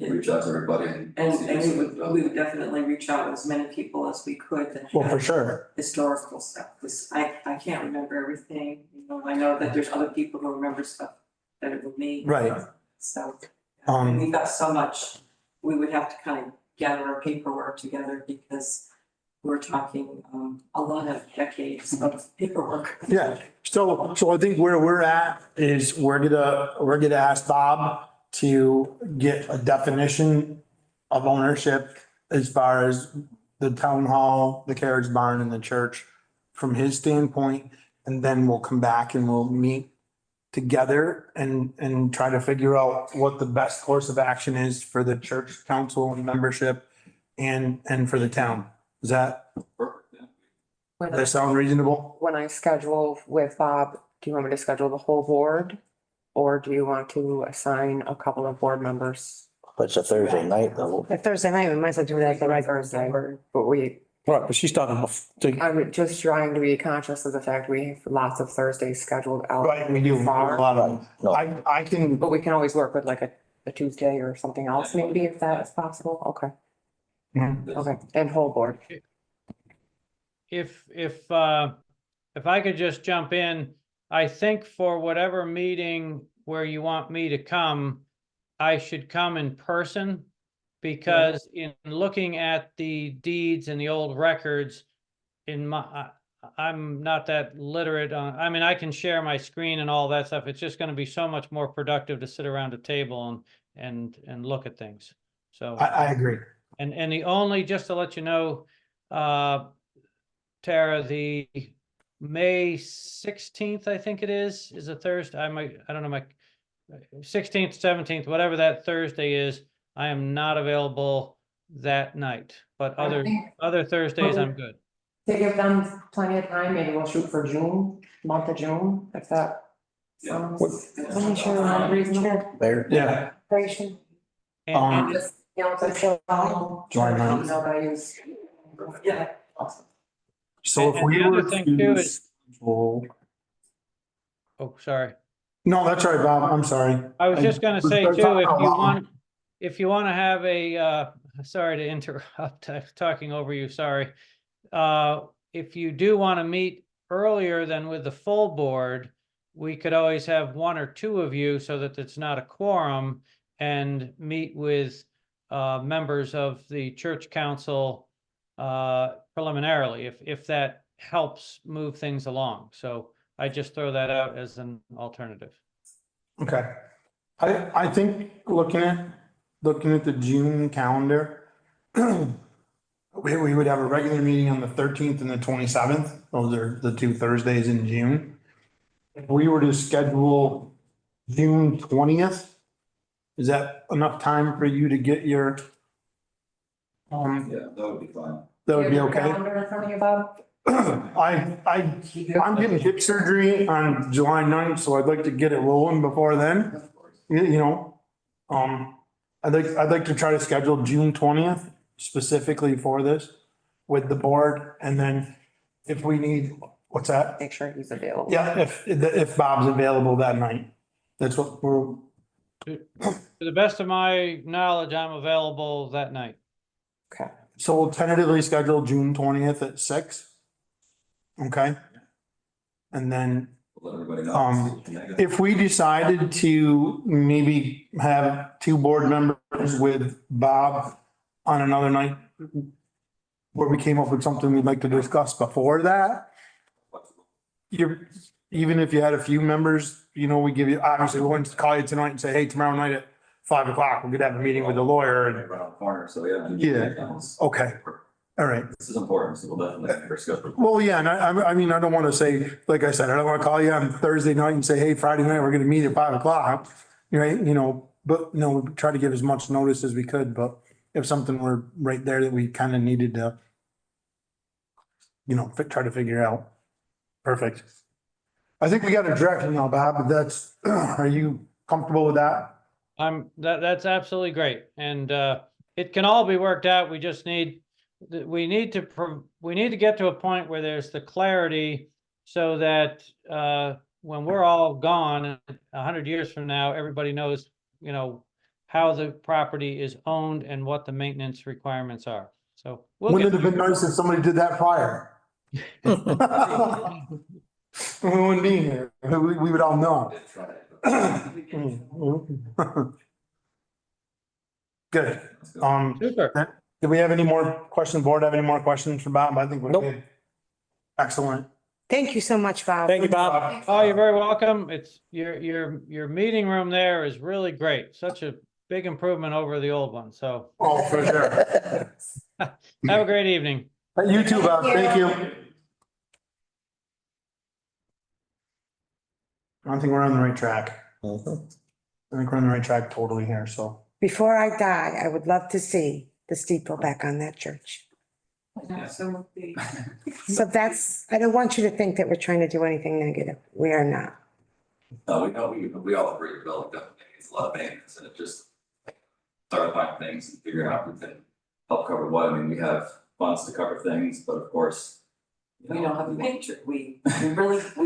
S11: Reach out to everybody and. see
S12: and
S11: what's
S12: we
S11: up.
S12: would definitely reach out to as many people as we could that
S1: Well, for
S12: have
S1: sure.
S12: historical stuff, because I can't remember everything, you know, I know that there's other people who remember stuff better than me.
S1: Right.
S12: So,
S1: Um,
S12: and we've got so much, we would have to kind of gather our paperwork together because we're talking a lot of decades of paperwork.
S1: Yeah, so I think where we're at is we're gonna ask Bob to get a definition of ownership as far as the town hall, the carriage barn and the church from his standpoint. And then we'll come back and we'll meet together and try to figure out what the best course of action is for the church council and membership and for the town. Does that sound reasonable?
S6: When I schedule with Bob, do you want me to schedule the whole board? Or do you want to assign a couple of board members?
S5: But it's a Thursday night though.
S2: If Thursday night, we might as well do that the right
S6: Thursday,
S2: Thursday.
S6: but
S3: Right, but she's talking about,
S6: I'm just trying to be conscious of the fact we have lots of Thursdays scheduled out.
S1: Right, we do a
S6: far,
S1: lot of,
S5: No.
S1: I can,
S6: But we can always work with like a Tuesday or something else, maybe if that is possible. Okay, okay, and whole board.
S10: If I could just jump in, I think for whatever meeting where you want me to come, I should come in person. Because in looking at the deeds and the old records, I'm not that literate on, I mean, I can share my screen and all that stuff. It's just gonna be so much more productive to sit around a table and look at things. So.
S1: I agree.
S10: And the only, just to let you know, Tara, the May 16th, I think it is a Thursday. I don't know, my 16th, 17th, whatever that Thursday is, I am not available that night, but other Thursdays I'm good.
S6: To give them plenty of time, maybe we'll shoot for June, month of June, if that sounds. I'm sure I'm reasonable.
S5: There.
S1: Yeah.
S6: Creation.
S10: And
S6: Just, you know, it's a.
S1: Join mine.
S6: You know, I use. Yeah.
S1: So if
S10: And
S1: we
S10: the
S1: were
S10: other thing too
S1: to
S10: is,
S1: Oh,
S10: Oh, sorry.
S1: no, that's all right, Bob. I'm sorry.
S10: I was just gonna say too,
S1: talking
S10: if
S1: out
S10: you
S1: loud.
S10: want, if you wanna have a, sorry to interrupt, I'm talking over you, sorry. If you do wanna meet earlier than with the full board, we could always have one or two of you so that it's not a quorum and meet with members of the church council preliminarily, if that helps move things along. So I just throw that out as an alternative.
S1: Okay. I think looking at the June calendar, we would have a regular meeting on the 13th and the 27th. Those are the two Thursdays in June. If we were to schedule June 20th, is that enough time for you to get your,
S11: Yeah, that would be fine.
S1: that would be
S6: You have your
S1: okay?
S6: calendar in front of you, Bob?
S1: I'm getting hip surgery on July 9th, so I'd like to get it rolling before then. You know, I'd like to try to schedule June 20th specifically for this with the board. And then if we need, what's that?
S6: Make sure he's available.
S1: Yeah, if Bob's available that night. That's what we're,
S10: To the best of my knowledge, I'm available that night.
S6: Okay.
S1: so we'll tentatively schedule June 20th at 6. Okay? And then
S11: Let everybody know.
S1: if we decided to maybe have two board members with Bob on another night where we came up with something we'd like to discuss before that, even if you had a few members, we give you, obviously, we wouldn't call you tonight and say, hey, tomorrow night at 5 o'clock, we're gonna have a meeting with the lawyer and,
S11: Right around the corner, so yeah.
S1: Yeah. Okay. all right.
S11: This is important, so we'll definitely have our schedule.
S1: Well, yeah, and I mean, I don't want to say, like I said, I don't want to call you on Thursday night and say, hey, Friday night, we're gonna meet at 5 o'clock. Right, but we try to give as much notice as we could, but if something were right there that we kind of needed to, try to figure out. Perfect. I think we got a direction now, Bob, but that's, are you comfortable with that?
S10: That's absolutely great. And it can all be worked out. We just need, we need to get to a point where there's the clarity so that when we're all gone 100 years from now, everybody knows, how the property is owned and what the maintenance requirements are. So
S1: Wouldn't it have been nice if somebody did that prior? We wouldn't be here. We would all know. Good.
S10: Super.
S1: Do we have any more questions? Board have any more questions for Bob? I think we're
S3: Nope.
S1: good. Excellent.
S2: Thank you so much, Bob.
S3: Thank you, Bob.
S10: Oh, you're very welcome. It's your meeting room there is really great. Such a big improvement over the old one. So
S1: Oh, for sure.
S10: have a great evening.
S1: You too, Bob. Thank you. I think we're on the right track.
S5: Mhm.
S1: I think we're on the right track totally here, so.
S2: Before I die, I would love to see the steeple back on that church.
S12: So the,
S2: So I don't want you to think that we're trying to do anything negative. We are not.
S11: No, we all agree, building definitely needs a lot of maintenance, and it just clarifying things and figuring out who can help cover what. I mean, we have funds to cover things, but of course.
S12: we don't have a picture, we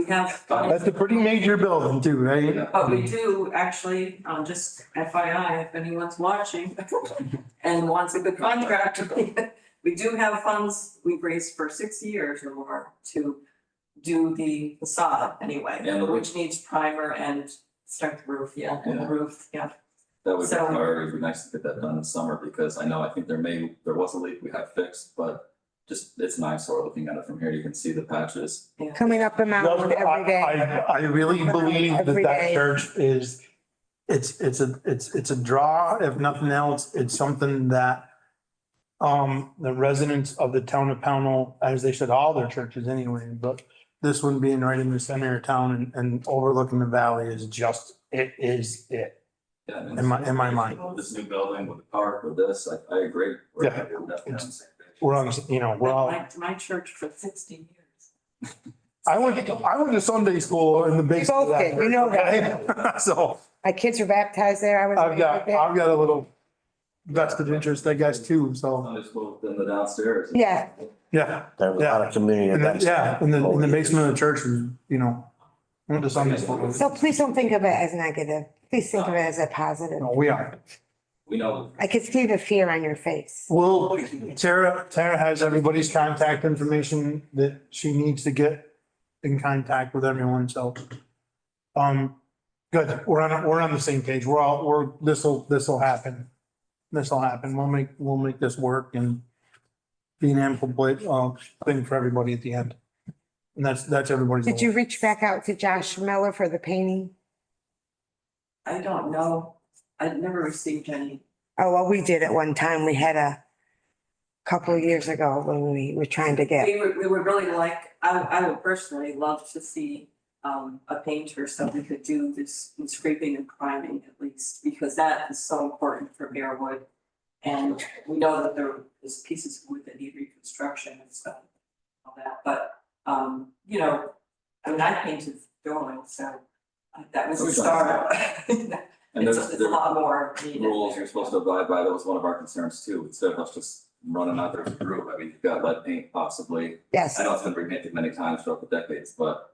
S12: have.
S1: That's a pretty major building too, right?
S12: But we do actually, just FYI, if anyone's watching and wants a good contractor, we do have funds we've raised for 6 years or more to do the facade anyway,
S11: And the roof.
S12: which needs primer and start the roof, and the
S11: Yeah.
S12: roof,
S11: That would be
S12: So-
S11: priority. It'd be nice to get that done in summer, because I know, I think there was a leak we had fixed, but just, it's nice, sort of looking at it from here, you can see the patches.
S2: Coming up the mountain every day.
S1: I really believe that
S2: Every
S1: that
S2: day.
S1: church is, it's a draw, if nothing else. It's something that the residents of the town of Pownell, as they should all their churches anyway, but this one being right in the center of town and overlooking the valley is just, it is it.
S11: Yeah, and
S1: In my mind.
S11: This new building with the park with this, I agree. We're
S1: Yeah.
S11: definitely on the same page.
S1: We're on, we're all,
S12: my church for 16 years.
S1: I went to Sunday school in the basement of
S2: both
S1: that
S2: did, you know
S1: church, okay? So
S2: My kids were baptized there. I was.
S1: I've got a little vested interest, I guess, too, so,
S11: Sunday school in the downstairs.
S2: Yeah,
S1: yeah.
S5: There's a lot of community
S1: And then,
S5: events.
S1: yeah, in the basement of the church, you know, went to Sunday school.
S2: so please don't think of it as negative. Please think of it as a positive.
S1: No, we are.
S11: We know.
S2: I could see the fear on your face.
S1: Well, Tara has everybody's contact information that she needs to get in contact with everyone, so. Good, we're on the same page. This'll happen. This'll happen. We'll make this work and be an ample, thing for everybody at the end. And that's everybody's.
S2: Did you reach back out to Josh Miller for the painting?
S12: I don't know. I've never received any.
S2: Oh, well, we did at one time. We had a couple of years ago when we were trying to get,
S12: We would really like, I would personally love to see a painter so we could do this scraping and priming at least, because that is so important for bare wood. And we know that there is pieces of wood that need reconstruction and stuff, all that, but you know, I mean, I painted Dolan, so that was a start.
S11: And
S12: It's
S11: there's
S12: a lot more needed.
S11: rules you're supposed to abide by. That was one of our concerns too. Instead of us just running out there as a group. I mean, you've got lead paint possibly.
S2: yes.
S11: I know it's been repainted many times throughout the decades, but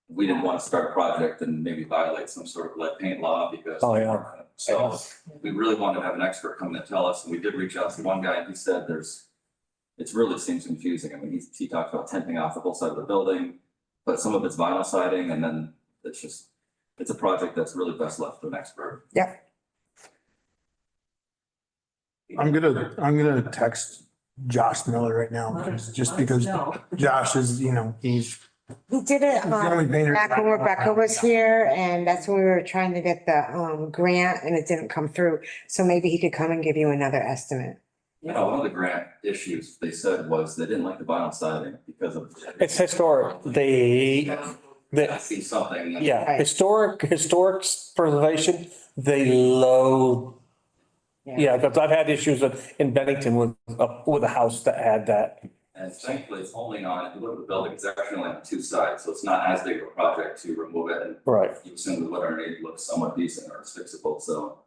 S11: we didn't want to start a project and maybe violate some sort of lead paint law because.
S3: Oh, yeah.
S11: So we really wanted to have an expert come in and tell us, and we did reach out to one guy and he said it really seems confusing. I mean, he talked about tenting off the whole side of the building, but some of it's vinyl siding and then it's a project that's really best left to an expert.
S2: Yep.
S1: I'm gonna text Josh Miller right now, just because
S12: No.
S1: Josh is, he's.
S2: He did it
S1: the only painter-
S2: back when Rebecca was here, and that's when we were trying to get the grant and it didn't come through. So maybe he could come and give you another estimate.
S11: You know, one of the grant issues they said was they didn't like the vinyl siding because of.
S3: It's historic.
S11: I see something.
S3: Yeah,
S2: Right.
S3: historic preservation, they loathe. Yeah, because I've had issues in Bennington with a house that had that.
S11: And thankfully, it's only if you look at the building, it's actually only on two sides, so it's not as big of a project to remove it. And
S3: Right.
S11: you assume the wood underneath looks somewhat decent or it's fixable, so.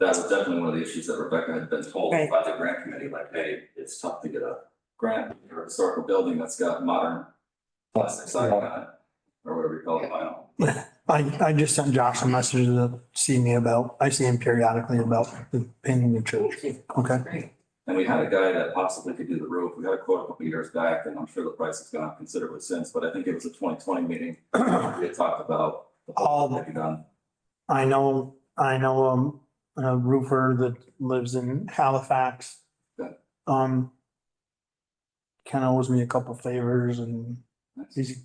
S11: That was definitely one of the issues that Rebecca had been told
S2: Right.
S11: by the grant committee, like, hey, it's tough to get a grant for a historical building that's got modern plastic siding on it. Or whatever you call it, vinyl.
S1: I just sent Josh a message to see I see him periodically about the painting the church. Okay.
S11: And we had a guy that possibly could do the roof. We had a quote a couple years back, and I'm sure the price has gone up considerably since, but I think it was a 2020 meeting. We had talked about the whole thing done.
S1: I know, a roofer that lives in Halifax.
S11: Good.
S1: Kind of owes me a couple favors and he's a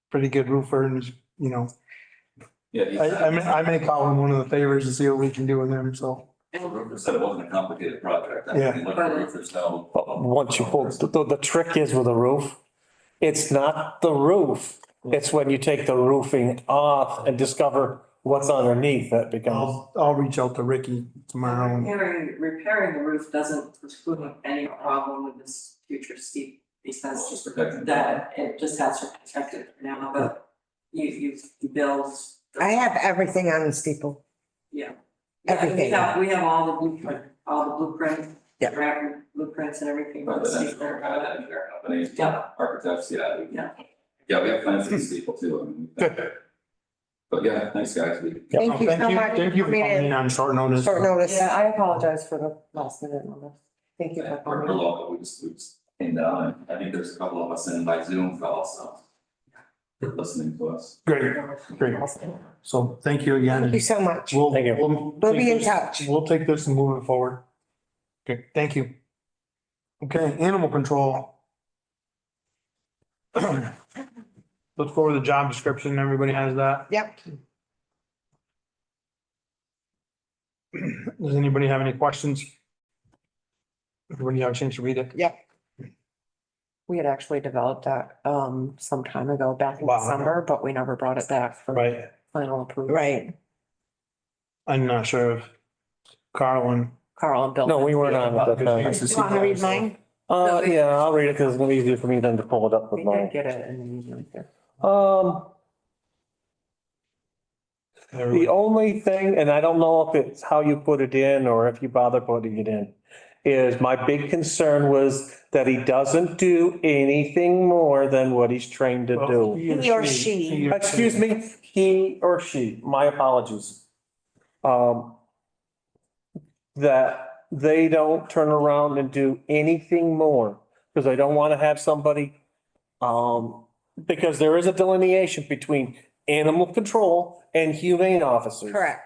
S1: pretty good roofer and
S11: Yeah,
S1: I may call him one of the favors to see what we can do with him, so.
S11: the roofer said it wasn't a complicated project. I
S1: Yeah.
S11: mean, look at the roof, there's no.
S3: But once you pull, the trick is with a roof, it's not the roof. It's when you take the roofing off and discover what's underneath that becomes.
S1: I'll reach out to Ricky tomorrow.
S12: Repairing the roof doesn't preclude any problem with this future steep, because
S11: Just protecting.
S12: that, it just has to protect it for now, but you build.
S2: I have everything on the steeple.
S12: Yeah.
S2: Everything.
S12: We have all the blueprint,
S2: Yeah.
S12: draft blueprints and everything.
S11: But
S12: for the
S11: the
S12: steep
S11: engineer,
S12: there.
S11: engineer company,
S12: Yeah.
S11: architects, yeah.
S12: Yeah.
S11: Yeah, we have plans for the steeple too. I mean,
S1: Good.
S11: But yeah, thanks, guys.
S2: Thank you so much.
S1: Thank you for coming in on short notice.
S2: Short notice.
S6: Yeah, I apologize for the last minute on this. Thank you for
S11: We're
S6: coming.
S11: local, we just came down, and I think there's a couple of us in by Zoom also. They're listening to us.
S1: Great. So thank you again.
S2: Thank you so much.
S3: Thank you.
S2: We'll be in touch.
S1: We'll take this and move it forward. Okay, thank you. Okay, animal control. Let's go over the job description. Everybody has that.
S2: Yep.
S1: Does anybody have any questions? Everybody have a chance to read it?
S2: Yep.
S6: We had actually developed that some time ago, back in
S1: Wow.
S6: December, but we never brought it back for
S1: Right.
S6: final approval.
S2: Right.
S1: I'm not sure if Carl and.
S6: Carl and Bill.
S3: No, we weren't on at that time.
S2: You want to read mine?
S3: Yeah, I'll read it because it's gonna be easier for me than to pull it up with
S6: We
S3: mine.
S6: did get it and right there.
S1: There we
S3: The
S1: go.
S3: only thing, and I don't know if it's how you put it in or if you bother putting it in, is my big concern was that he doesn't do anything more than what he's trained to do.
S2: He or she.
S1: He or
S3: Excuse me, he or she, my apologies. That they don't turn around and do anything more, because I don't want to have somebody, because there is a delineation between animal control and humane officers.
S2: Correct.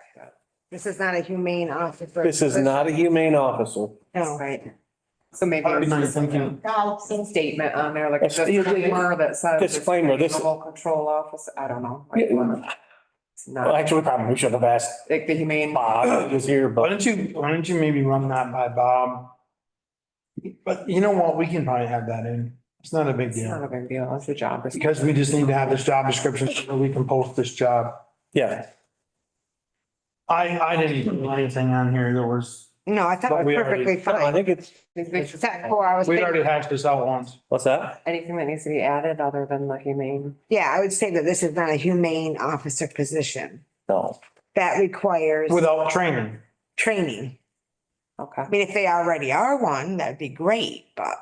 S2: This is not a humane officer.
S3: This is not a humane officer.
S2: No.
S6: Right. So maybe
S1: I'd be
S6: it's
S1: nice
S6: just like
S1: thinking.
S6: some statement on there, like a
S3: Yes,
S6: disclaimer that says. it's
S3: disclaimer, this-
S6: Animal control officer, I don't know. Like, it's
S3: Well,
S6: not
S3: actually, probably should have asked
S6: like the humane.
S3: Bob, who was here,
S1: Why
S3: but
S1: don't you maybe run that by Bob? But you know what? We can probably have that in. It's not a big
S6: It's not a
S1: deal.
S6: big deal, it's a job.
S1: Because we just need to have this job description so that we can post this job.
S3: yeah.
S1: I didn't even put anything on here that was,
S2: No, I thought
S1: But
S2: it
S1: we
S2: was
S1: already-
S2: perfectly
S3: I
S2: fine.
S3: think it's,
S2: Except for I was
S1: we
S2: thinking,
S1: already hashed this out once.
S3: what's that?
S6: Anything that needs to be added other than the humane.
S2: yeah, I would say that this is not a humane officer position.
S3: No.
S2: That requires
S1: Without training.
S2: training.
S6: Okay,
S2: I mean, if they already are one, that'd be great, but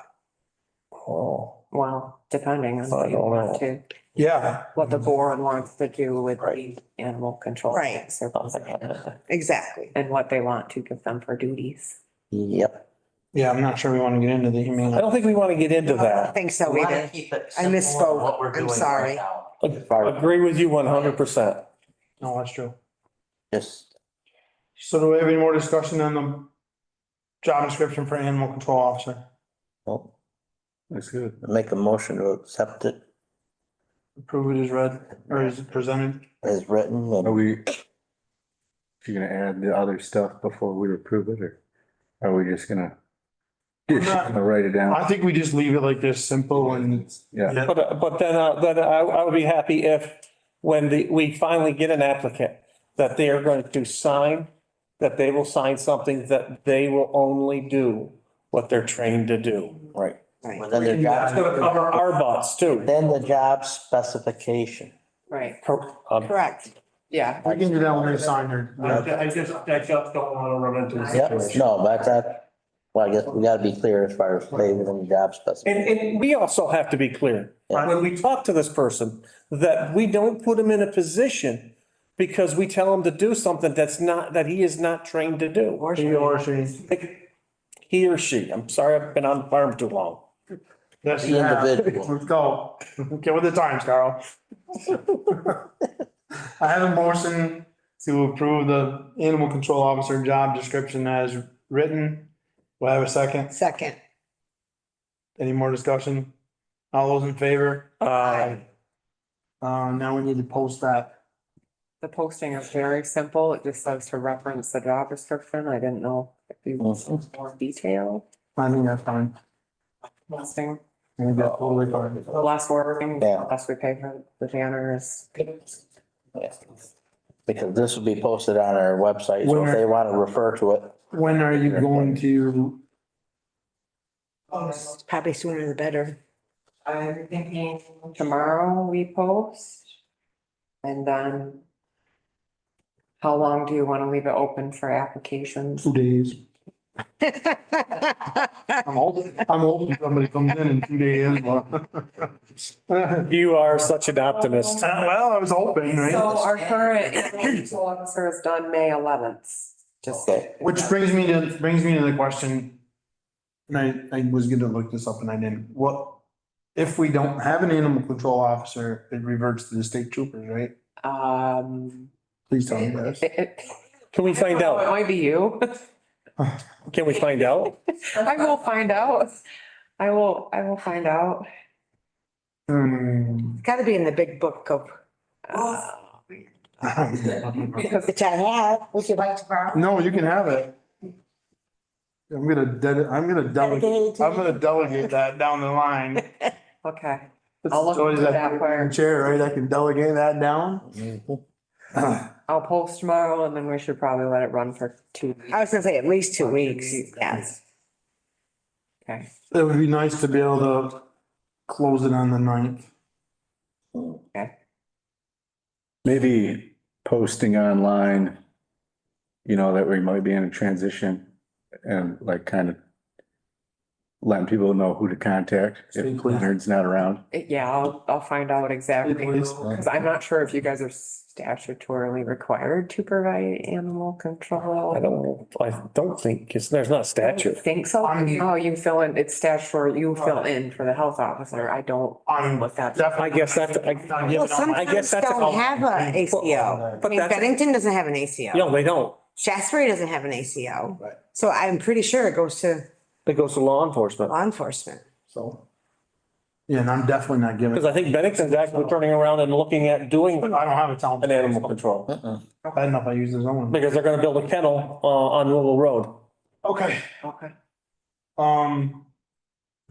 S3: Oh,
S6: well, depending on
S3: I
S6: what you
S3: don't
S6: want
S3: know.
S6: to,
S1: Yeah.
S6: what the board wants to do with the
S3: Right.
S6: animal control.
S2: Right.
S6: officer position,
S2: exactly.
S6: And what they want to give them for duties.
S5: Yep.
S1: Yeah, I'm not sure we want to get into the humane.
S3: I don't think we want to get into
S2: I don't
S3: that.
S2: think so
S5: We wanna
S2: either.
S5: keep it
S2: I
S5: simple
S2: misspoke.
S5: on what we're
S2: I'm
S5: doing right
S2: sorry.
S5: now.
S3: Agree with you 100%.
S1: No, that's true.
S5: Just,
S1: So do we have any more discussion on the job description for animal control officer?
S5: well,
S1: That's good.
S5: make a motion to accept it
S1: Approve it as read, or is it presented?
S5: as written
S13: Are
S5: and
S13: we, you gonna add the other stuff before we approve it, or are we just gonna? Just gonna write it down?
S1: I think we just leave it like this, simple and.
S13: Yeah.
S3: But then I would be happy if, when we finally get an applicant, that they are going to sign, that they will sign something that they will only do what they're trained to do.
S5: right.
S2: Right.
S5: Well, then the
S3: That's
S5: job,
S3: gonna cover our butts too.
S5: then the job specification.
S6: Right.
S2: Correct.
S6: Yeah.
S1: We can do that when they sign their.
S3: I just don't want to run into a
S5: Yep,
S3: situation.
S5: no, but that, well, I guess we gotta be clear as far as paving and job specification.
S3: And we also have to be clear,
S5: Yeah.
S3: when we talk to this person, that we don't put him in a position because we tell him to do something that he is not trained to do.
S1: He or she.
S3: He or she, I'm sorry, I've been on the farm too long.
S1: Yes,
S5: The
S1: you have.
S5: individual.
S1: Let's go. Get with the times, Carl. I have a motion to approve the animal control officer job description as written. Do I have a second?
S2: Second.
S1: Any more discussion? All those in favor? Now we need to post that.
S6: The posting is very simple. It just says to reference the job description. I didn't know if you want more detail.
S1: I think that's fine.
S6: Posting,
S1: I think that's totally fine.
S6: the less working,
S5: Yeah.
S6: the less we pay for the janitors.
S5: Yeah. Because this will be posted on our website, so if they wanna refer to it,
S1: When are you going to?
S2: Probably sooner the better.
S6: I'm thinking tomorrow we post. And then how long do you want to leave it open for applications?
S1: 2 days. I'm hoping somebody comes in 2 days.
S3: You are such an optimist.
S1: Well, I was hoping,
S6: So
S1: right?
S6: our current animal control officer is done May 11th. Just,
S5: okay,
S1: Which brings me to the question. And I was gonna look this up and I didn't. What, if we don't have an animal control officer, it reverts to the state troopers, right? Please tell me this.
S3: Can we find
S6: It
S3: out?
S6: might be you.
S3: Can we find out?
S6: I will find out. I will find out.
S2: Gotta be in the big book of,
S6: Because
S2: which I have, would you like to borrow?
S1: No, you can have it. I'm gonna delegate that down the line.
S6: okay, I'll look
S1: Joey's
S6: into
S1: that
S6: that part.
S1: chair, right? I can delegate that down.
S6: I'll post tomorrow and then we should probably let it run for 2 weeks.
S2: I was gonna say at least 2 weeks, yes.
S6: Okay,
S1: It would be nice to be able to close it on the 9th.
S6: okay.
S13: Maybe posting online, you know, that we might be in a transition and like kind of letting people know who to contact if Leonard's not around.
S6: Yeah, I'll find out exactly,
S1: Please.
S6: because I'm not sure if you guys are statutorily required to provide animal control.
S3: I don't think, because there's not a statute.
S6: Think so?
S1: I'm-
S6: Oh, you fill in, it's statutory, you fill in for the health officer. I don't.
S1: I'm
S6: What that.
S3: I guess that's,
S2: Well, some
S3: I guess
S2: towns
S3: that's
S2: don't have a ACO. I mean,
S3: that's-
S2: Bennington doesn't have an ACO.
S3: no, they don't.
S2: Shasbury doesn't have an ACO.
S1: Right.
S2: So I'm pretty sure it goes to
S3: It goes to law enforcement.
S2: law enforcement.
S1: So. Yeah, and I'm definitely not giving.
S3: Because I think Bennington's actually turning around and looking at doing
S1: I don't have a town.
S3: an animal control.
S1: Bad enough I use the zone.
S3: Because they're gonna build a kennel, on Little Road.
S1: Okay,
S6: Okay.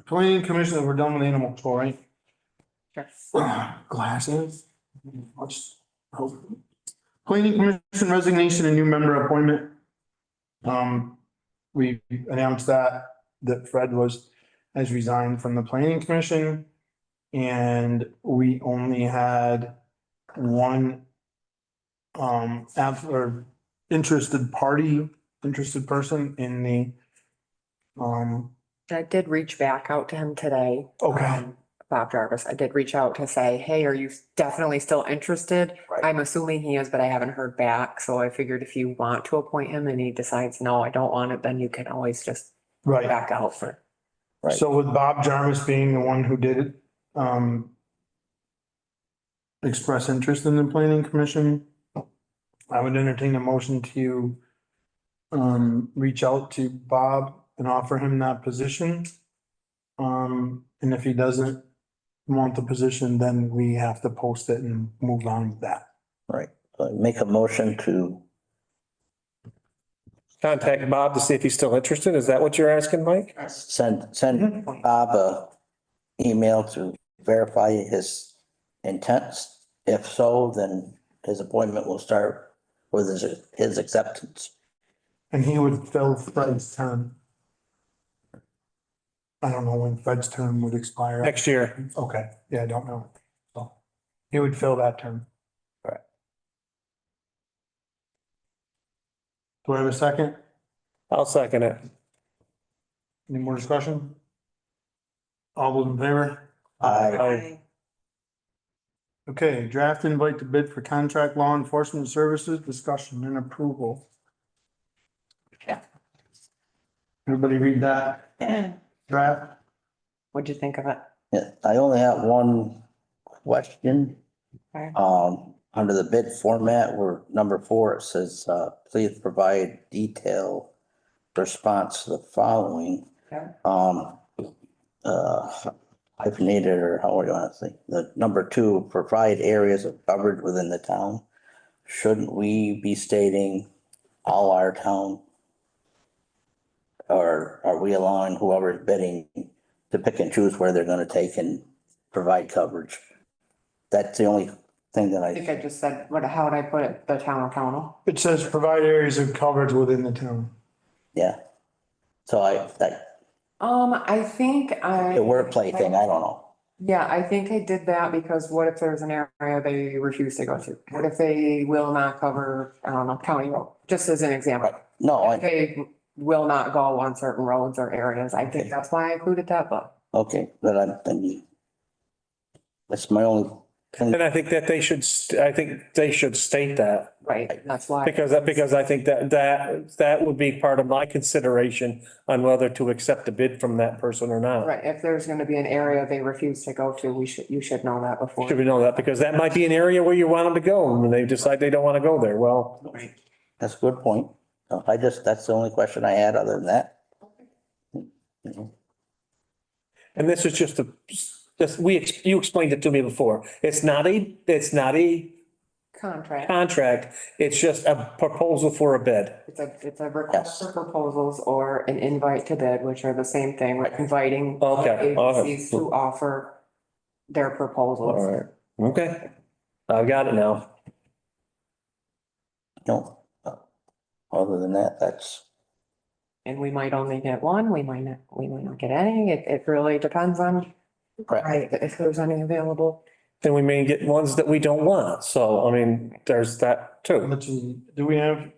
S1: planning commission, we're done with animal control, right?
S6: Sure.
S1: Glasses. Let's hope. Planning commission resignation and new member appointment. We announced that Fred has resigned from the planning commission. And we only had one interested person in the
S6: I did reach back out to him today.
S1: Okay.
S6: Bob Jarvis, I did reach out to say, hey, are you definitely still interested?
S5: Right.
S6: I'm assuming he is, but I haven't heard back. So I figured if you want to appoint him and he decides, no, I don't want it, then you can always just
S1: right.
S6: back out for.
S5: Right.
S1: So with Bob Jarvis being the one who did it, express interest in the planning commission, I would entertain a motion to reach out to Bob and offer him that position. And if he doesn't want the position, then we have to post it and move on with that.
S5: Right. Make a motion to,
S3: Contact Bob to see if he's still interested. Is that what you're asking, Mike?
S5: send Bob a email to verify his intents. If so, then his appointment will start with his acceptance.
S1: And he would fill Fred's term. I don't know when Fred's term would expire.
S3: Next year.
S1: Okay, yeah, I don't know. So he would fill that term.
S5: Correct.
S1: Do I have a second?
S3: I'll second it.
S1: Any more discussion? All those in favor?
S5: Aye.
S1: Okay, draft invite to bid for contract law enforcement services, discussion and approval.
S6: Yeah.
S1: Everybody read that draft?
S6: What'd you think of it?
S5: Yeah, I only have one question.
S6: Okay.
S5: Under the bid format, where number 4, it says, please provide detailed response to the following.
S6: Okay.
S5: Hyphenated, or how do you want to say, the number 2, provide areas of coverage within the town. Shouldn't we be stating all our town? Or are we allowing whoever's bidding to pick and choose where they're gonna take and provide coverage? That's the only thing that
S6: I think I just said, how would I put it? The town of Pownell?
S1: It says provide areas of coverage within the town.
S5: yeah. So
S6: I think I.
S5: the wordplay thing, I don't know.
S6: Yeah, I think I did that because what if there's an area they refuse to go to? What if they will not cover, I don't know, county road, just as an example?
S5: No,
S6: If they will not go on certain roads or areas. I think that's why I included that, but.
S5: okay, but that's my only thing.
S3: And I think that they should state that.
S6: Right, that's why.
S3: Because I think that would be part of my consideration on whether to accept a bid from that person or not.
S6: Right, if there's gonna be an area they refuse to go to, you should know that before.
S3: Should we know that? Because that might be an area where you want them to go and they decide they don't want to go there. Well,
S6: Right.
S5: That's a good point. That's the only question I had other than that.
S3: and this is just you explained it to me before. It's not a
S6: Contract,
S3: contract. It's just a proposal for a bid.
S6: it's a request for proposals or an invite to bid, which are the same thing. We're inviting
S3: Okay, all right.
S6: agencies to offer their
S3: All
S6: proposals.
S3: right. Okay. I've got it now.
S5: No, other than that, that's,
S6: And we might only get one, we might not get any. It really depends on,
S5: right.
S6: right, if there's any available.
S3: then we may get ones that we don't want. So, I mean, there's that too.
S1: Let's see, do we have?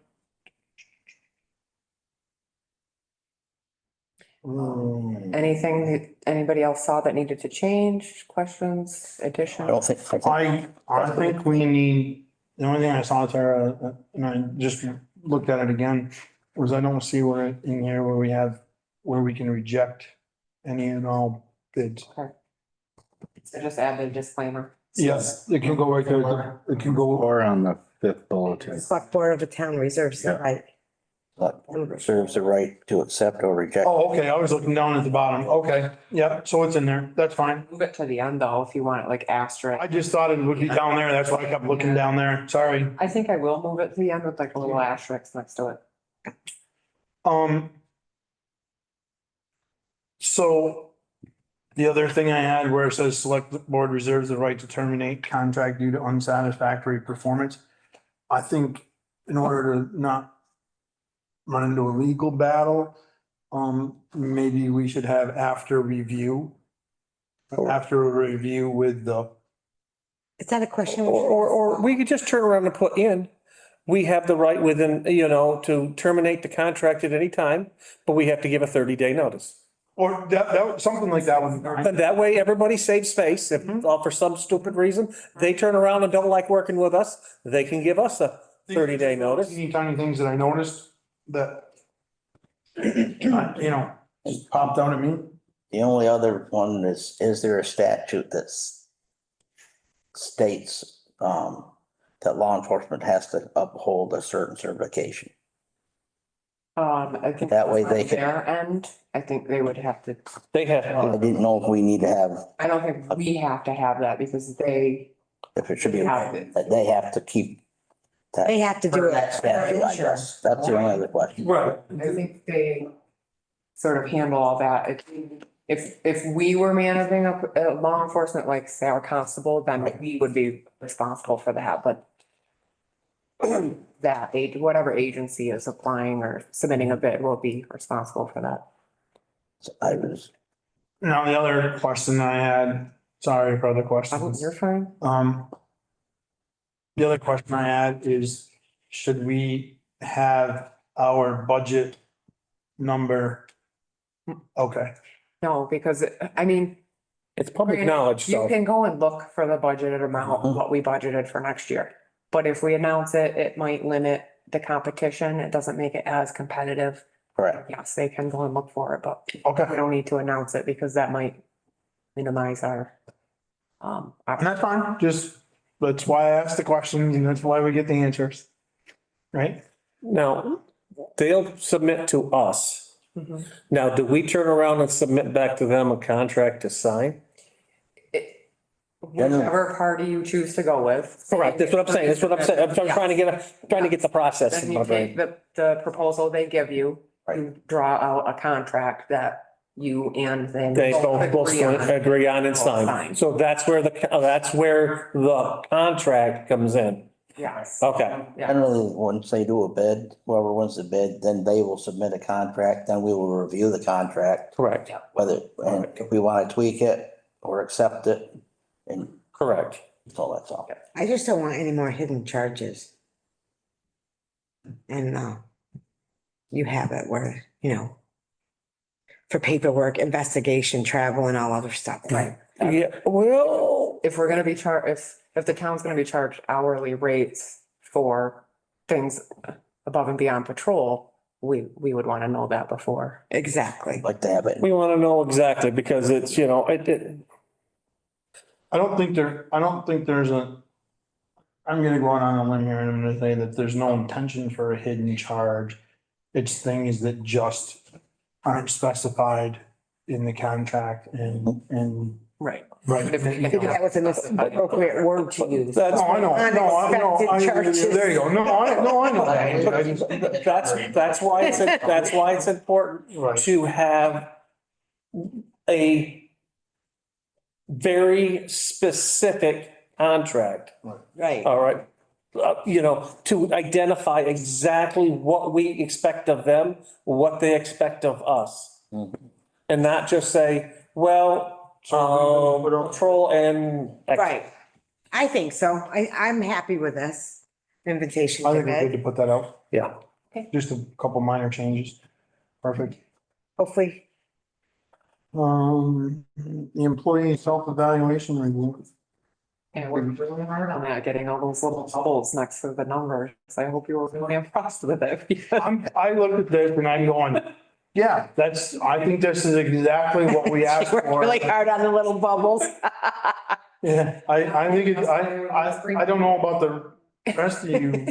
S6: Anything that anybody else saw that needed to change, questions,
S5: I
S6: additions?
S5: don't think,
S1: I think we need, the only thing I saw, Tara, and I just looked at it again, was I don't see where in here where we have, where we can reject any and all bids.
S6: So just add the disclaimer.
S1: Yes, it can go right there, it can go,
S13: Or on the fifth bulletin.
S2: Select Board of the town reserves the
S13: Yeah.
S2: right.
S5: reserves the right to accept or reject.
S1: oh, okay, I was looking down at the bottom, okay, yeah, so it's in there, that's fine.
S6: Move it to the end though, if you want it like asterisk.
S1: I just thought it would be down there, that's why I kept looking down there, sorry.
S6: I think I will move it to the end with like a little asterisk next to it.
S1: So the other thing I had where it says select board reserves the right to terminate contract due to unsatisfactory performance. I think in order to not run into a legal battle, maybe we should have after review. After a review with the,
S2: Is that a question?
S3: Or we could just turn around and put in, we have the right within, to terminate the contract at any time, but we have to give a 30-day notice.
S1: or that, something like that would be fine.
S3: And that way, everybody saves face. If for some stupid reason, they turn around and don't like working with us, they can give us a 30-day notice.
S1: Teeny tiny things that I noticed that, just popped out at me.
S5: The only other one is there a statute that states, that law enforcement has to uphold a certain certification?
S6: I think.
S5: That way they
S6: on
S5: can-
S6: Their end, I think they would have to,
S3: They have,
S5: I didn't know if we need to have,
S6: I don't think we have to have that because they,
S5: if it should be,
S6: Have it.
S5: that they have to keep that.
S2: They have to do
S5: That
S2: it.
S5: statute, I guess. That's the only other question.
S3: right.
S6: I think they sort of handle all that. If we were managing a law enforcement, like say our constable, then we would be responsible for that, but that whatever agency is applying or submitting a bid will be responsible for that.
S5: So I was,
S1: Now, the other question I had, sorry for the
S6: Oh,
S1: questions.
S6: you're fine.
S1: The other question I had is, should we have our budget number? Okay,
S6: No, because I mean.
S3: It's public knowledge,
S6: You
S3: so.
S6: can go and look for the budgeted amount,
S5: Mhm.
S6: what we budgeted for next year. But if we announce it, it might limit the competition. It doesn't make it as competitive.
S5: correct.
S6: Yes, they can go and look for it, but we
S1: okay,
S6: don't need to announce it because that might minimize our.
S1: and that's fine, that's why I asked the questions and that's why we get the answers. Right?
S3: Now, they'll submit to us.
S6: Mhm.
S3: Now, do we turn around and submit back to them a contract to sign?
S6: Whichever party you choose to go with.
S3: Correct, that's what I'm saying, that's what I'm saying, I'm trying to get the process
S6: Then
S3: in my
S6: you take
S3: brain.
S6: the proposal they give you,
S5: Right.
S6: you draw out a contract that you and them.
S3: They both agree on and
S6: Both
S3: sign.
S6: sign.
S3: So that's where the contract comes in.
S6: Yes.
S3: Okay.
S6: Yeah,
S5: Generally, once they do a bid, whoever wins the bid, then they will submit a contract, then we will review the contract,
S3: Correct,
S5: whether, and if we want to tweak it or accept it, and
S3: correct.
S5: so that's all.
S2: I just don't want any more hidden charges. And, you have it where, for paperwork, investigation, travel and all other stuff. Right.
S3: Yeah, well,
S6: if we're gonna be if the town's gonna be charged hourly rates for things above and beyond patrol, we would wanna know that before.
S2: Exactly.
S5: I'd like to have it.
S3: we want to know exactly because it's,
S1: I don't think there's I'm gonna go out on a limb here and I'm gonna say that there's no intention for a hidden charge. It's things that just aren't specified in the contract and,
S6: Right.
S1: right.
S6: But if we
S2: I think that was an appropriate word to use.
S3: That's,
S1: No, I know,
S2: Unexpected charges.
S1: there you go, I know that.
S3: that's why it's important
S1: Right.
S3: to have a very specific contract,
S2: Right.
S3: all right? To identify exactly what we expect of them, what they expect of us.
S5: Mhm.
S3: And not just say, well, patrol and.
S2: Right. I think so. I'm happy with this invitation
S1: I
S2: to
S1: think we're good
S2: bid.
S1: to put that out.
S3: Yeah.
S1: Just a couple minor changes. Perfect.
S2: Hopefully,
S1: The employee self-evaluation review.
S6: And we're really hard on that, getting all those little bubbles next to the numbers. I hope you were really impressed with it. because-
S1: I look at this and I'm going, yeah, I think this is exactly what we asked
S2: we're
S1: for.
S2: really hard on the little bubbles.
S1: Yeah, I think I don't know about the rest of you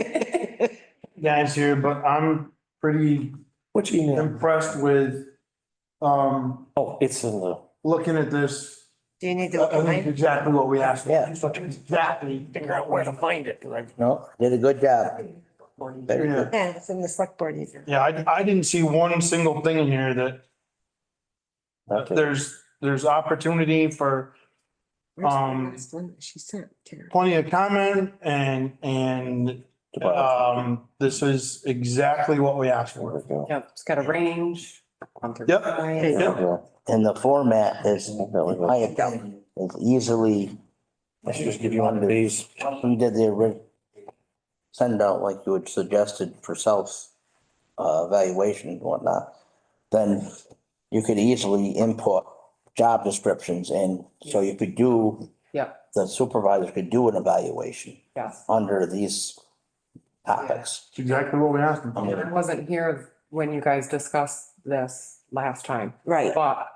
S1: guys here, but I'm pretty
S3: Which email?
S1: impressed with,
S3: Oh, it's in the.
S1: looking at this.
S2: Do you need to look
S1: I
S2: at
S1: think
S2: mine?
S1: exactly what we asked for.
S5: Yeah.
S1: Exactly.
S3: Figure out where to find it.
S5: No, did a good job. Very
S1: Yeah.
S5: good.
S2: Yeah, it's in the select board either.
S1: Yeah, I didn't see one single thing in here that
S3: Okay.
S1: there's opportunity for
S2: Where's the last one that she sent, Tara?
S1: plenty of comment and this is exactly what we asked for.
S6: Yeah, it's got a range.
S1: Yep.
S2: Right.
S5: And the format is, in my opinion, is easily,
S3: Let's just give you one of these.
S5: we did the send out like you had suggested for self evaluation and whatnot, then you could easily input job descriptions and so you could do,
S6: Yeah,
S5: the supervisor could do an evaluation
S6: yes.
S5: under these topics.
S1: It's exactly what we asked them.
S6: I wasn't here when you guys discussed this last time.
S2: Right.
S6: But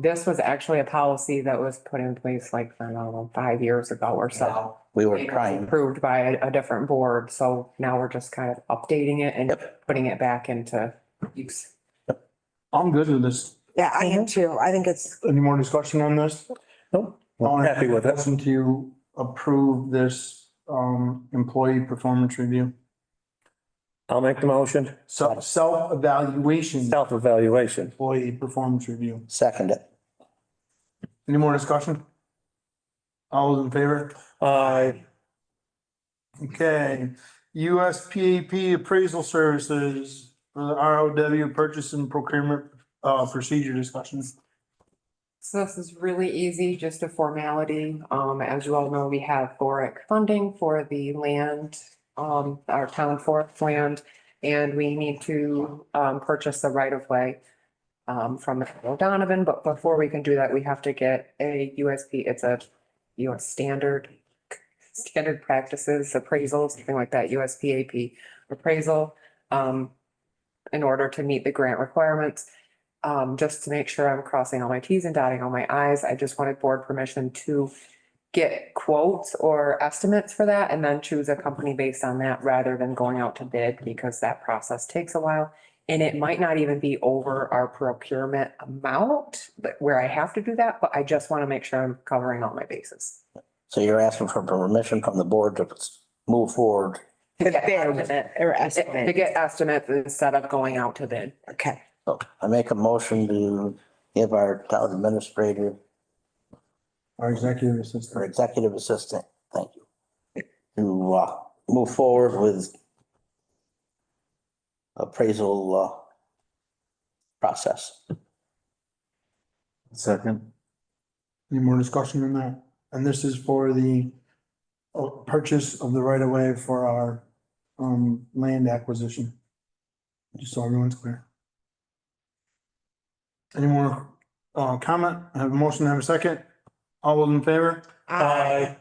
S6: this was actually a policy that was put in place like, I don't know, 5 years ago or so.
S5: We were
S6: It was
S5: trying,
S6: Approved by a different board, so now we're just kind of updating it and putting it back into use.
S1: I'm good with this.
S2: Yeah, I am too. I think it's,
S1: Any more discussion on this?
S3: Nope, I'm happy with it.
S1: Motion to approve this employee performance review.
S3: I'll make the motion.
S1: Self-evaluation,
S3: Self-evaluation.
S1: employee performance review.
S5: second it.
S1: Any more discussion? All those in favor?
S3: Aye.
S1: Okay, USPAP appraisal services for the ROW purchase and procurement procedure discussions.
S6: So this is really easy, just a formality. As you all know, we have BORIC funding for the land, our town forest land. And we need to, purchase the right of way, from Donovan, but before we can do that, we have to get a USP, it's a US standard practices appraisal, something like that, USPAP appraisal, in order to meet the grant requirements. Just to make sure I'm crossing all my Ts and dotting all my Is, I just wanted board permission to get quotes or estimates for that and then choose a company based on that rather than going out to bid because that process takes a while. And it might not even be over our procurement amount, but where I have to do that, but I just want to make sure I'm covering all my bases.
S5: So you're asking for permission from the board to move forward.
S2: the bid or
S6: To
S2: estimate.
S6: get estimates instead of going out to bid.
S2: Okay.
S5: So I make a motion to give our town administrator
S1: Our executive
S5: or
S1: assistant.
S5: executive assistant, thank you, to move forward with appraisal process.
S13: Second.
S1: Any more discussion on that? And this is for the purchase of the right of way for our land acquisition. Just so everyone's clear. Any more comment? I have a motion, I have a second. All those in favor?
S2: Aye.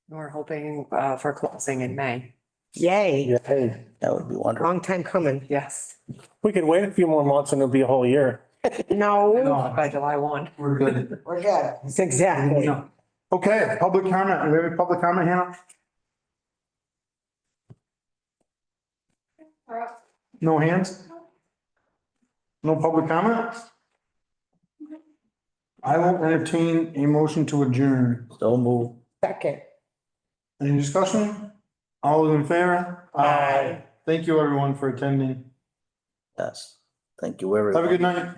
S6: We're hoping for closing in May.
S2: Yay.
S3: Yeah, hey,
S5: That would be wonderful.
S2: Long time coming.
S6: Yes,
S3: we could wait a few more months and it'll be a whole year.
S2: No,
S6: by July 1.
S1: We're good.
S2: we're good. It's exactly.
S1: Okay, public comment. Do we have a public comment, Hannah? No hands? No public comment? I will entertain a motion to adjourn.
S5: So move.
S2: Second.
S1: Any discussion? All those in favor?
S3: Aye.
S1: Thank you, everyone, for attending.
S5: Yes, thank you, everyone.
S1: Have a good night.